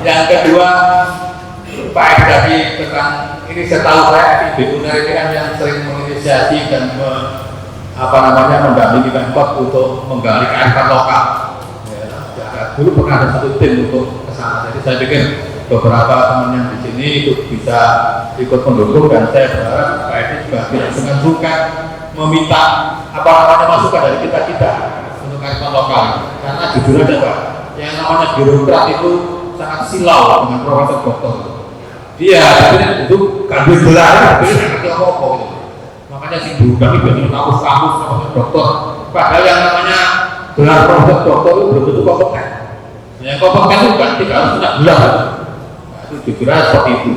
Yang kedua, Pak Edi tadi tentang ini, saya tahu saya FIB UNER ini kan yang sering menginisiasi dan mendampingi Pemkot untuk menggali kearifan lokal. Ya, dulu pernah ada satu tim untuk kesana, jadi saya pikir beberapa teman yang di sini itu bisa ikut mendukung, dan saya berharap Pak Edi juga tidak sungkan-sungkan meminta masukan dari kita untuk kearifan lokal. Karena jujur aja Pak, yang namanya birokrat itu sangat silau dengan profesor doktor. Iya, tapi itu kambing gelar, tapi ngerti apa-apa gitu. Makanya sih dulu kami bikin kampus-kampus sama dokter. Padahal yang namanya gelar profesor dokter itu belum tentu kompeten. Yang kompeten itu kan tidak harus punya gelar. Nah, itu jujur aja seperti itu.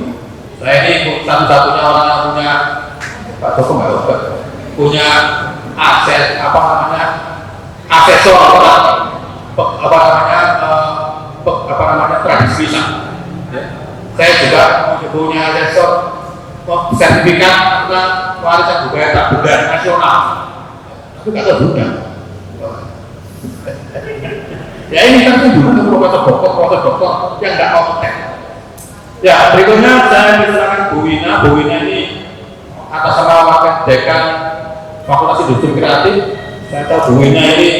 Saya ini satu-satunya orang yang punya, Pak Joko nggak dapat, punya akses asesor tradisi Islam. Saya juga punya asesor sertifikat tentang warisan budaya tak benda nasional. Itu kata benda. Ya ini kan kunjungan ke profesor dokter yang nggak kompeten. Ya berikutnya saya misalkan Bu Wina ini atas nama wakil dekan Fakultas Industri Kreatif. Saya tahu Bu Wina ini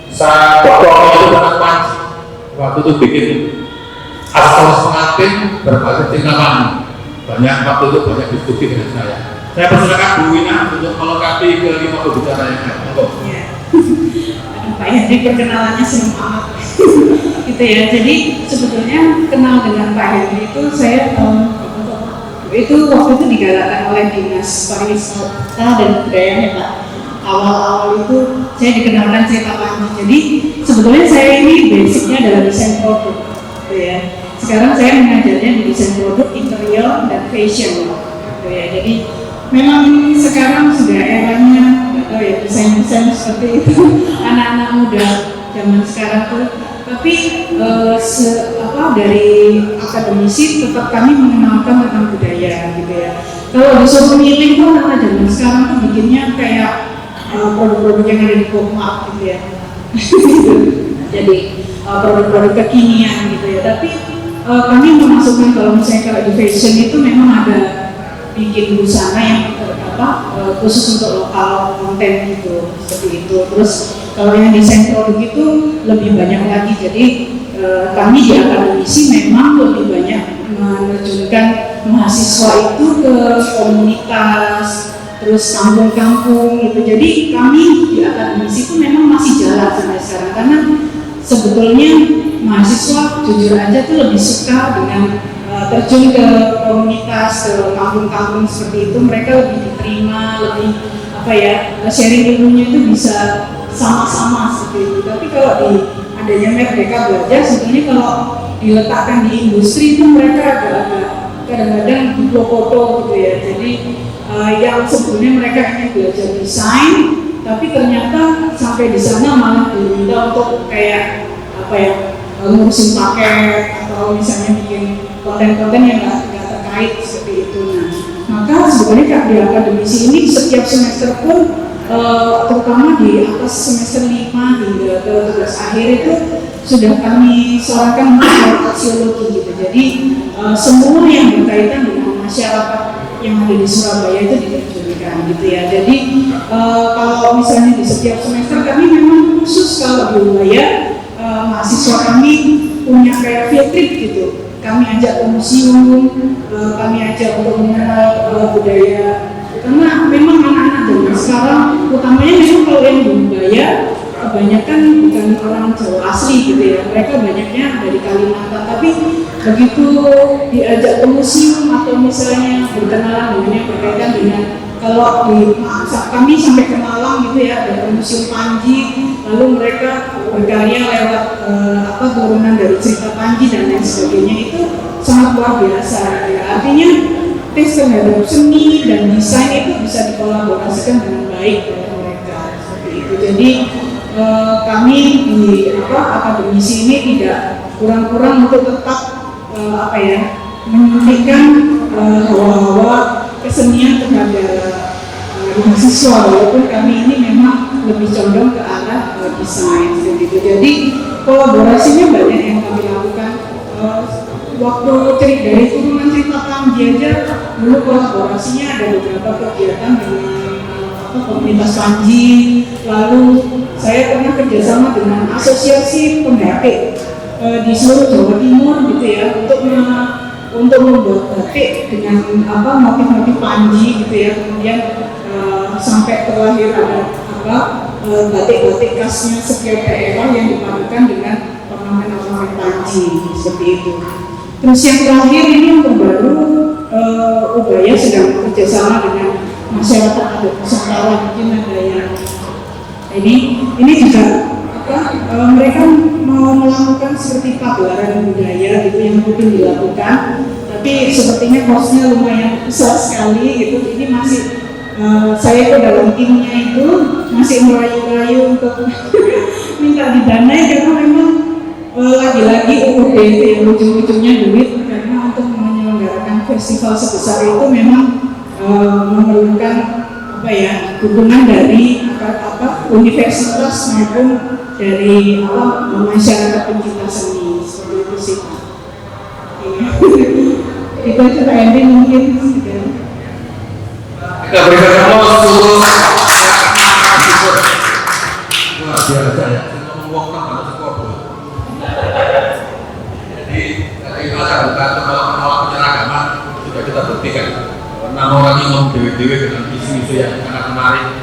saya dokternya itu sangat panci. Waktu itu bikin asal pengantin berbasis tingkatan, banyak waktu itu banyak diskusi dengan saya. Saya persilakan Bu Wina untuk melengkapi kelima pembicara yang ada. Ya. Pak Hendri perkenalannya senang amat. Gitu ya. Jadi sebetulnya kenal dengan Pak Hendri itu saya itu waktu itu digalakan oleh Dinas Pariwisata dan Budayanya Pak. Awal-awal itu saya dikenalkan saya Pak Hendri. Jadi sebetulnya saya ini basicnya adalah desain produk. Gitu ya. Sekarang saya mengajarnya di desain produk, interior, dan fashion. Gitu ya. Jadi memang sekarang sudah eranya, nggak tahu ya, desain-desain seperti itu anak-anak muda zaman sekarang tuh. Tapi dari akademisi tetap kami mengenalkan tentang budaya gitu ya. Kalau disuruh milih pun anak zaman sekarang tuh bikinnya kayak produk-produk yang ada di Pop-up gitu ya. Jadi produk-produk kekinian gitu ya. Tapi kami memasukkan kalau misalnya di fashion itu memang ada bikin busana yang khusus untuk lokal konten gitu, seperti itu. Terus kalau yang desain produk itu lebih banyak lagi. Jadi kami di akademisi memang lebih banyak menerjunkan mahasiswa itu ke komunitas, terus kampung-kampung gitu. Jadi kami di akademisi itu memang masih jalan sampai sekarang, karena sebetulnya mahasiswa jujur aja tuh lebih suka dengan terjun ke komunitas, ke kampung-kampung seperti itu. Mereka lebih diterima, lebih sharing ilmunya itu bisa sama-sama seperti itu. Tapi kalau di adanya Merdeka Belajar, sebetulnya kalau diletakkan di industri itu mereka agak-agak kadang-kadang foto gitu ya. Jadi yang sebetulnya mereka ingin belajar desain, tapi ternyata sampai di sana malah diminta untuk kayak ngurusin paket atau misalnya bikin konten-konten yang nggak terkait seperti itu. Nah, maka sebenarnya di akademisi ini setiap semester pun terutama di atas semester 5 hingga ke tugas akhir itu sudah kami sarankan untuk aksiologi gitu. Jadi semua yang berkaitan dengan masyarakat yang ada di Surabaya itu diterjunkan gitu ya. Jadi kalau misalnya di setiap semester kami memang khusus kalau di wilayah mahasiswa kami punya kayak field trip gitu. Kami ajak ke museum, kami ajak untuk mengenal budaya. Karena memang anak-anak dari sekarang, utamanya memang kalau yang budaya, kebanyakan bukan orang Jawa asli gitu ya, mereka banyaknya dari Kalimantan, tapi begitu diajak ke museum atau misalnya berkenalan dengan yang berkaitan dengan, kalau kami sampai ke Malang gitu ya, ada Museum Panji, lalu mereka berkarya lewat turunan dari cerita Panji dan lain sebagainya, itu sangat luar biasa ya. Artinya tes terhadap seni dan desain itu bisa dikolaborasikan dengan baik oleh mereka seperti itu. Jadi kami di akademisi ini tidak kurang-kurang untuk tetap menyuntikkan hawa-hawa kesenian kepada mahasiswa, walaupun kami ini memang lebih condong ke arah desain gitu. Jadi kolaborasinya banyak yang kami lakukan. Waktu dari turunan cerita Panji aja, dulu kolaborasinya ada beberapa kegiatan dengan komunitas Panji. Lalu saya pernah kerjasama dengan asosiasi pembatik di seluruh Jawa Timur gitu ya, untuk membuat batik dengan motif-motif Panji gitu ya. Kemudian sampai terlahir ada batik-batik khasnya setiap daerah yang dipadukan dengan ornamen-ornamen Panji seperti itu. Terus yang terakhir ini yang terbaru, Ubaya sedang bekerjasama dengan masyarakat adat Nusantara, mungkin ada yang ini juga mereka mau melakukan seperti pagelaran budaya gitu yang mungkin dilakukan, tapi sepertinya kosnya lumayan besar sekali gitu. Ini masih saya ke dalam timnya itu masih merayu-rayu untuk minta didanai, karena memang lagi-lagi UUD itu yang ujung-ujungnya duit, karena untuk menyelenggarakan festival sebesar itu memang memerlukan dukungan dari universitas maupun dari masyarakat pencinta seni seperti itu sih. Itu aja Pak Hendy mungkin. Kita berikan aplaus untuk luar biasa ya, menguangkan pada sekolah. Jadi dari masa bukan menolak penyeragaman sudah kita buktikan. 6 orang yang ngomong dewi-dewi dengan isu-isu yang sangat menarik.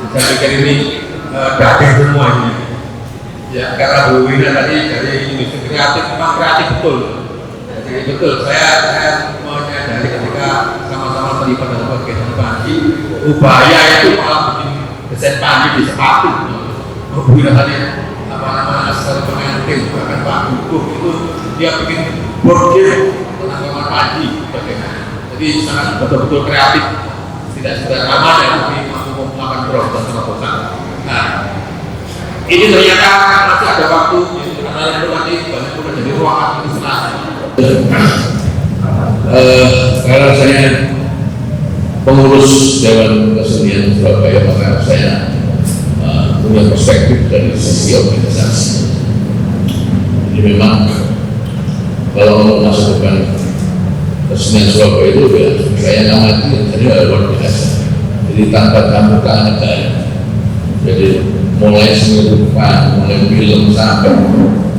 Saya pikir ini daging semua ini. Ya, karena Bu Wina tadi dari industri kreatif memang kreatif betul. Jadi betul, saya menyadari ketika sama-sama terlibat dalam kegiatan Panji, Ubaya itu malah bikin desain Panji di sepatu. Bu Wina tadi asal pengantin, bahkan Pak Dukuh itu dia bikin board game tentang gambar Panji, bagaimana. Jadi sangat betul-betul kreatif, tidak sekedar ramah tapi mampu melakukan program terobosan. Nah, ini ternyata masih ada waktu, karena itu nanti banyak pun jadi ruang administrasi. Karena saya pengurus Dewan Kesenian Surabaya, maka saya punya perspektif dari sisi organisasi. Jadi memang kalau masa depan kesenian Surabaya itu ya saya ngamati, jadi luar biasa. Jadi tanpa campur tangan negara. Jadi mulai seni rupa, mulai film sampai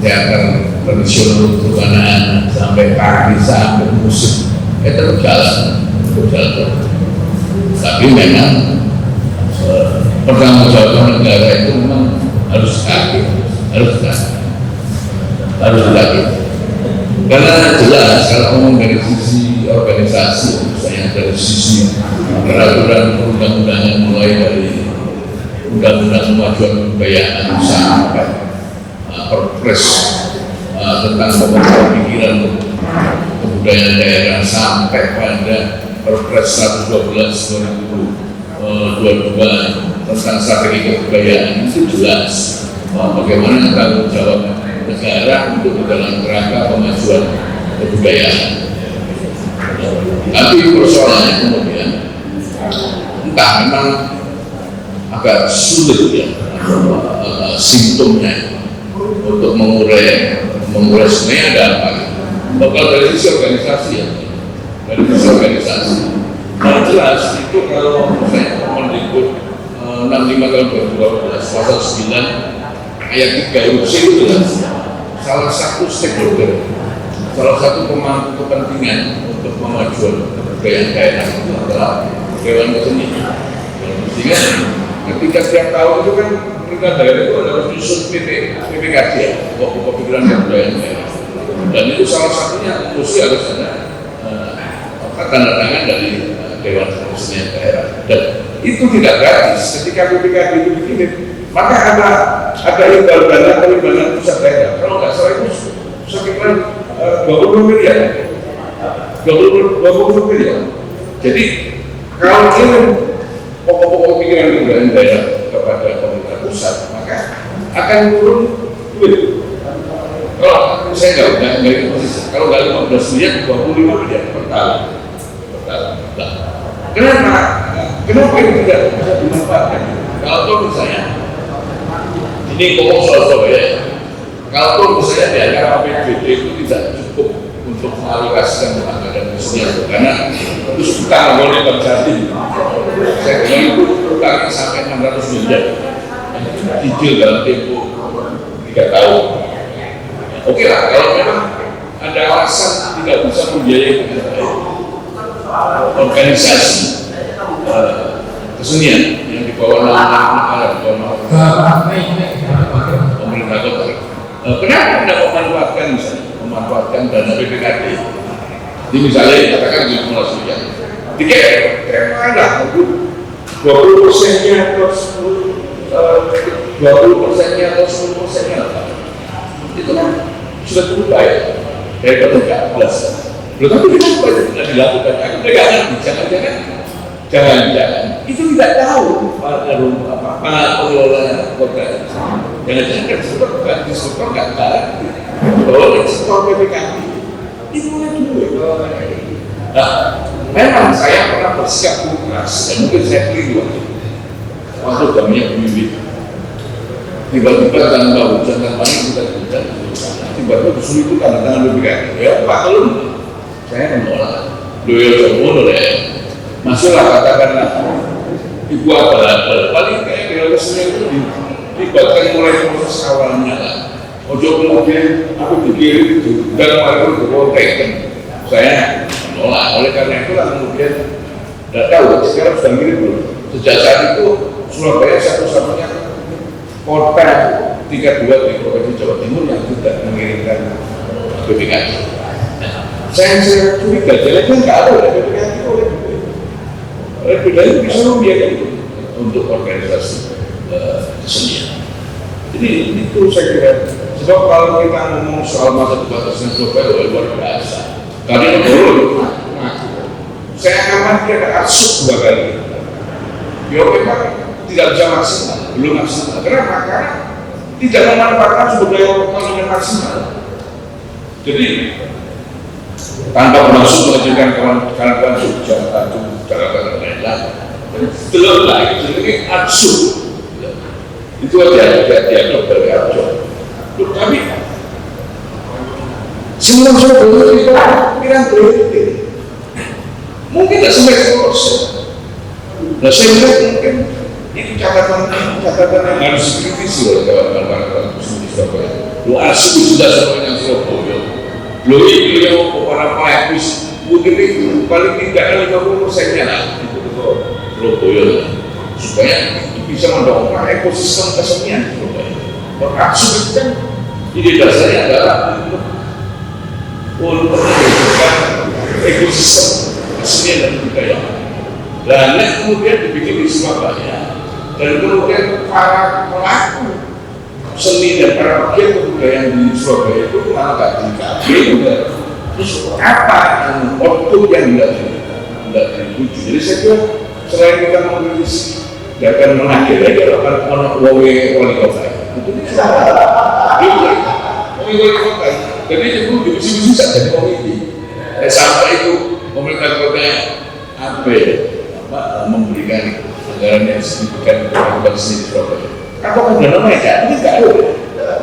teater tradisional untuk anak-anak, sampai tari, sampai musik, itu berjalan. Tapi memang pertanggungjawaban negara itu memang harus lagi. Karena jelas kalau ngomong dari sisi organisasi, misalnya dari sisi peraturan perundang-undangan mulai dari Undang-Undang Kemajuan Kebudayaan sampai Perpres tentang pemikiran kebudayaan daerah sampai pada Perpres 112/2022 tentang strategi kebudayaan, itu jelas bagaimana tanggung jawab negara untuk dalam kerangka pemajuan kebudayaan. Tapi persoalannya kemudian entah memang agak sulit ya simptomnya untuk mengurai sebenarnya ada apa? Bakal dari sisi organisasi ya, dari sisi organisasi. Nah jelas itu kalau saya Mendikbud 65 tahun 2012 pasal 9 ayat 3 huruf C itu jelas. Salah satu stakeholder, salah satu pemangku kepentingan untuk pemajuan kebudayaan daerah itu adalah Dewan Kesenian. Sehingga ketika setiap tahun itu kan pemerintah daerah itu adalah menyusun PPKD ya, pokok pikiran kebudayaan daerah. Dan itu salah satunya mesti harus ada tanda tangan dari Dewan Kesenian Daerah. Dan itu tidak gratis. Ketika PPKD itu dikirim, maka ada imbalan pusat daerah. Kalau nggak salah itu sekitar 20 miliar. 20 miliar. Jadi kalau kirim pokok-pokok pikiran kebudayaan daerah kepada pemerintah pusat, maka akan turun duit. Kalau saya nggak itu persis. Kalau nggak 15 miliar, 25 miliar per tahun. Kenapa itu tidak bisa dimanfaatkan? Kalau misalnya ini ngomong soal ya. Kalau misalnya di acara APBD itu tidak cukup untuk mengalokasikan anggaran kesenian, karena itu utang boleh terjadi. Saya kira itu utangnya sampai 600 miliar. Cicil dalam tempo 3 tahun. Oke lah, kalau memang ada alasan tidak bisa membiayai organisasi kesenian yang dibawa negara, pemerintah kota. Kenapa tidak memanfaatkan dana PPKD? Jadi misalnya katakan di simulasinya, dikira lah 20%-nya atau 20%-nya atau 10%-nya itu kan sudah cukup baik dari petugas belas. Tapi kenapa itu tidak dilakukan? Aku tidak ngerti. Jangan-jangan itu tidak tahu pengelola kota. Jangan-jangan instruktur nggak tahu bahwa instruktur PPKD itu dulu. Nah, memang saya pernah bersikap keras dan mungkin saya keliru waktu kami pemimpin. Tiba-tiba tanpa hujan dan panik kita hujan, tiba-tiba disuruh itu tanda tangan PPKD. Ya Pak belum, saya menolak. Doyo semua deh. Masuklah katakanlah ibu abal-abal paling kayak realisasinya itu dibuatkan mulai proses awalnya lah. Ojo kemudian aku dikirim itu dan malah itu konteken. Saya menolak. Oleh karena itulah kemudian tidak tahu sekarang sudah mirip belum. Sejak saat itu Surabaya satu-satunya kota tingkat 2 di Provinsi Jawa Timur yang tidak mengirimkan PPKD. Saya curiga, jadi kan nggak ada PPKD oleh budaya bisa membiayai untuk organisasi kesenian. Jadi itu saya kira. Sebab kalau kita ngomong soal masa depan kesenian Surabaya luar biasa. Karena dulu saya amati ada arsip 2 kali. Ya memang tidak bisa maksimal, belum maksimal. Kenapa? Karena tidak memanfaatkan sumber daya lokal dengan maksimal. Jadi tanpa bermaksud mengajarkan kawan-kawan Jogja, Jakarta dan lain-lain. Belum lagi, jadi absurd. Itu aja dia berbagai absurd. Tapi semua Surabaya itu pikiran politik. Mungkin tidak sampai 10%. Nah saya melihat mungkin itu catatan yang harus dikritisi oleh kawan-kawan di Surabaya. Lu asli sudah semuanya Surabaya. Lu ini yang para pelapis mungkin itu paling tidak 50%-nya lah itu Surabaya supaya bisa mendongkrak ekosistem kesenian Surabaya. Berasal itu kan ide dasarnya adalah untuk menjadikan ekosistem kesenian dan budaya. Dan kemudian dibikin di Surabaya dan kemudian para pelaku seni dan para pegiat kebudayaan di Surabaya itu malah nggak dikabin. Terus apa output yang tidak dipuji? Jadi saya kira selain kita mengkritisi dan akan mengakhir lagi anak wali kota itu salah. Wali kota jadi itu divisi-divisi saja jadi komite. Sampai itu pemerintah kota memberikan anggaran yang signifikan kepada seni di Surabaya. Apa udah namanya? Ini nggak ada.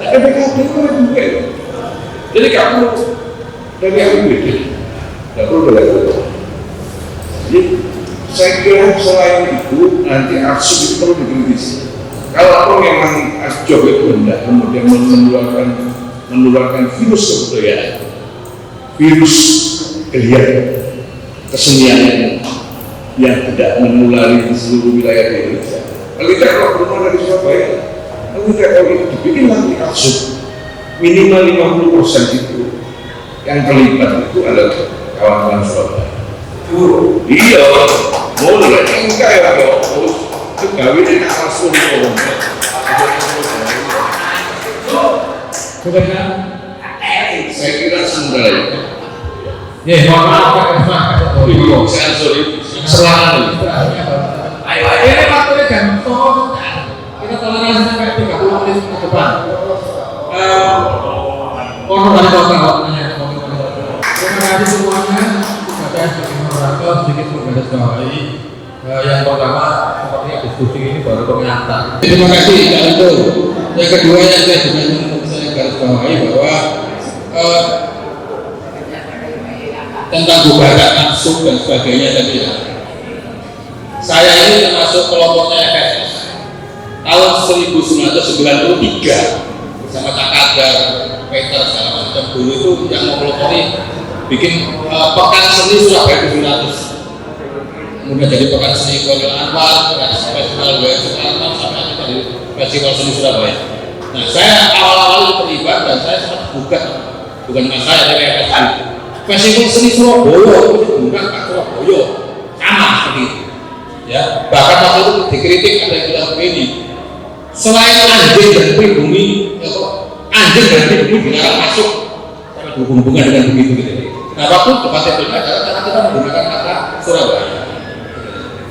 PPKD itu kan juga. Jadi kamu dari APBD, nggak perlu belajar. Jadi saya kira selain itu nanti arsip itu perlu dikritisi. Kalau memang job itu hendak kemudian menularkan virus kebudayaan, virus kegiatan kesenian yang tidak menulari di seluruh wilayah Indonesia. Kalau kita kalau berumah dari Surabaya, ketika itu dibikin nanti kasus minimal 50% itu yang terlibat itu adalah kawan-kawan Surabaya. Iya, boleh enggak ya terus kegawe ini kasus umum. Sebenarnya Saya kira sebenarnya ya, mohon maaf, saya sorry serangan. ini waktunya jam 9. Kita toleransi sampai 30 menit ke depan. Mohon dari waktunya. Terima kasih semuanya. Saya sebagai moderator sedikit menggarisbawahi. Yang pertama, sepertinya diskusi ini baru pengantar. Terima kasih, Pak Lito. Yang kedua yang saya juga ingin saya garisbawahi bahwa tentang gugatan nafsu dan sebagainya tadi ya. Saya ini termasuk kelompoknya FSS tahun 1993 bersama Cak Kadar, Peter segala macam dulu itu yang mempelopori bikin pekan seni Surabaya 700, kemudian jadi pekan seni Kolil Anwar, festival Waya Soekarno sampai dari festival seni Surabaya. Nah saya awal-awal terlibat dan saya sempat bukan dengan saya dari FSS. Festival seni Surabaya itu bukan Pak Surabaya sama seperti itu. Ya, bahkan waktu itu dikritik ada yang bilang begini, selain anjing dan pribumi, anjing dan pribumi dilarang masuk sampai hubungan dengan begitu gitu. Kenapa pun debatnya adalah karena kita menggunakan kata Surabaya.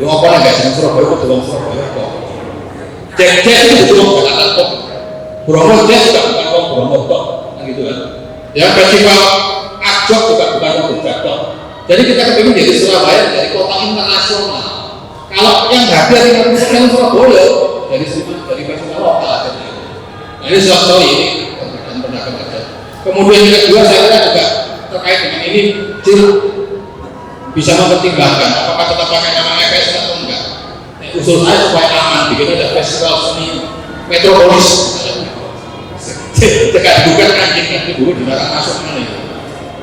Yang apa yang nggak dengan Surabaya itu doang Surabaya kok. Jazz itu doang Jakarta kok. Bromo jazz juga bukan kok Bromo kok, kan gitu kan. Ya festival Akjok juga bukan kok Akjok. Jadi kita kepingin jadi Surabaya jadi kota internasional. Kalau yang hadir di kabupaten Surabaya dari festival lokal. Nah ini soal ini perbedaan aja. Kemudian yang kedua saya kira juga terkait dengan ini bisa mempertimbangkan apakah tetap pakai nama FS atau enggak. Usul saya supaya aman, bikin ada festival seni metropolis. Jika bukan anjing dulu dilarang masuk mana itu.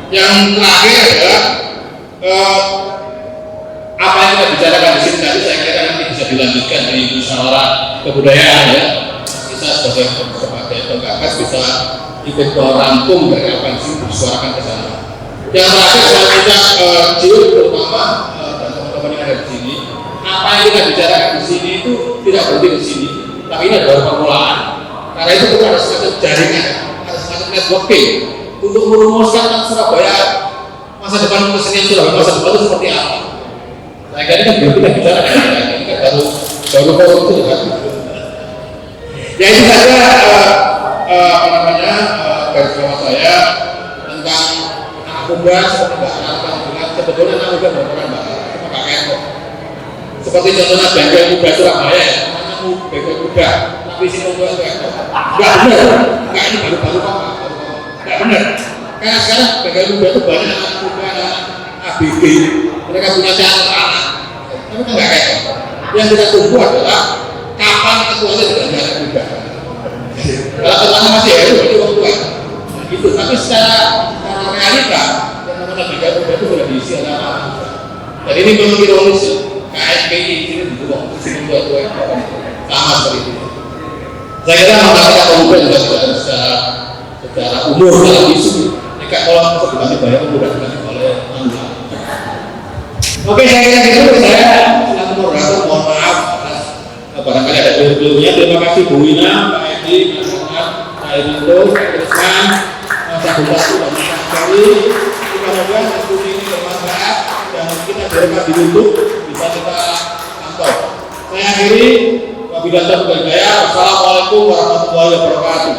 Yang terakhir adalah apa yang kita bicarakan di sini tadi saya kira nanti bisa dilanjutkan di musyawarah kebudayaan ya. Kita sebagai penggagas bisa ikut merangkum dari apa yang disuarakan ke sana. Yang terakhir saya minta Jiul terutama dan teman-teman yang ada di sini, apa yang kita bicarakan di sini itu tidak berhenti di sini, tapi ini adalah permulaan. Karena itu kita harus ada jaringan, harus ada networking untuk merumuskan Surabaya masa depan kesenian Surabaya masa depan itu seperti apa. Saya kira kan belum kita bicara ini kan baru forum itu kan. Ya itu saja garis bawah saya tentang anak muda seperti Mbak Rantang bilang sebetulnya anak muda merupakan Mbak KKN kok. Seperti contohnya bengkel muda Surabaya ya, namanya bengkel muda, tapi sini muda itu nggak benar, nggak ini baru-baru kok, nggak benar. Karena sekarang bengkel muda itu banyak anak muda, anak ABG, mereka punya calon anak, tapi kan nggak kayak gitu. Yang kita tunggu adalah kapan ketuanya tidak ada anak muda. Kalau ketuanya masih ada, berarti waktu tua. Gitu. Tapi secara realita, yang namanya bengkel muda itu sudah diisi oleh anak muda. Dan ini memang ironis, KSPI ini butuh waktu sini tua-tua yang sama seperti itu. Saya kira masyarakat pemuda juga secara umur dalam isu. Jika kalau masuk dikasih banyak pemuda dikasih oleh tanggung. Oke, saya kira gitu. Saya selaku moderator mohon maaf atas barangkali ada belum-belumnya. Terima kasih Bu Wina, Pak Edi, Mas Muhammad, Pak Erinto, Pak Trisman, Mas Abdullah, dan Mas Sekali. Semoga diskusi ini bermanfaat dan kita dapat ditutup bisa kita pantau. Saya akhiri. Wabillahi taufiq wal hidayah. Wassalamualaikum warahmatullahi wabarakatuh.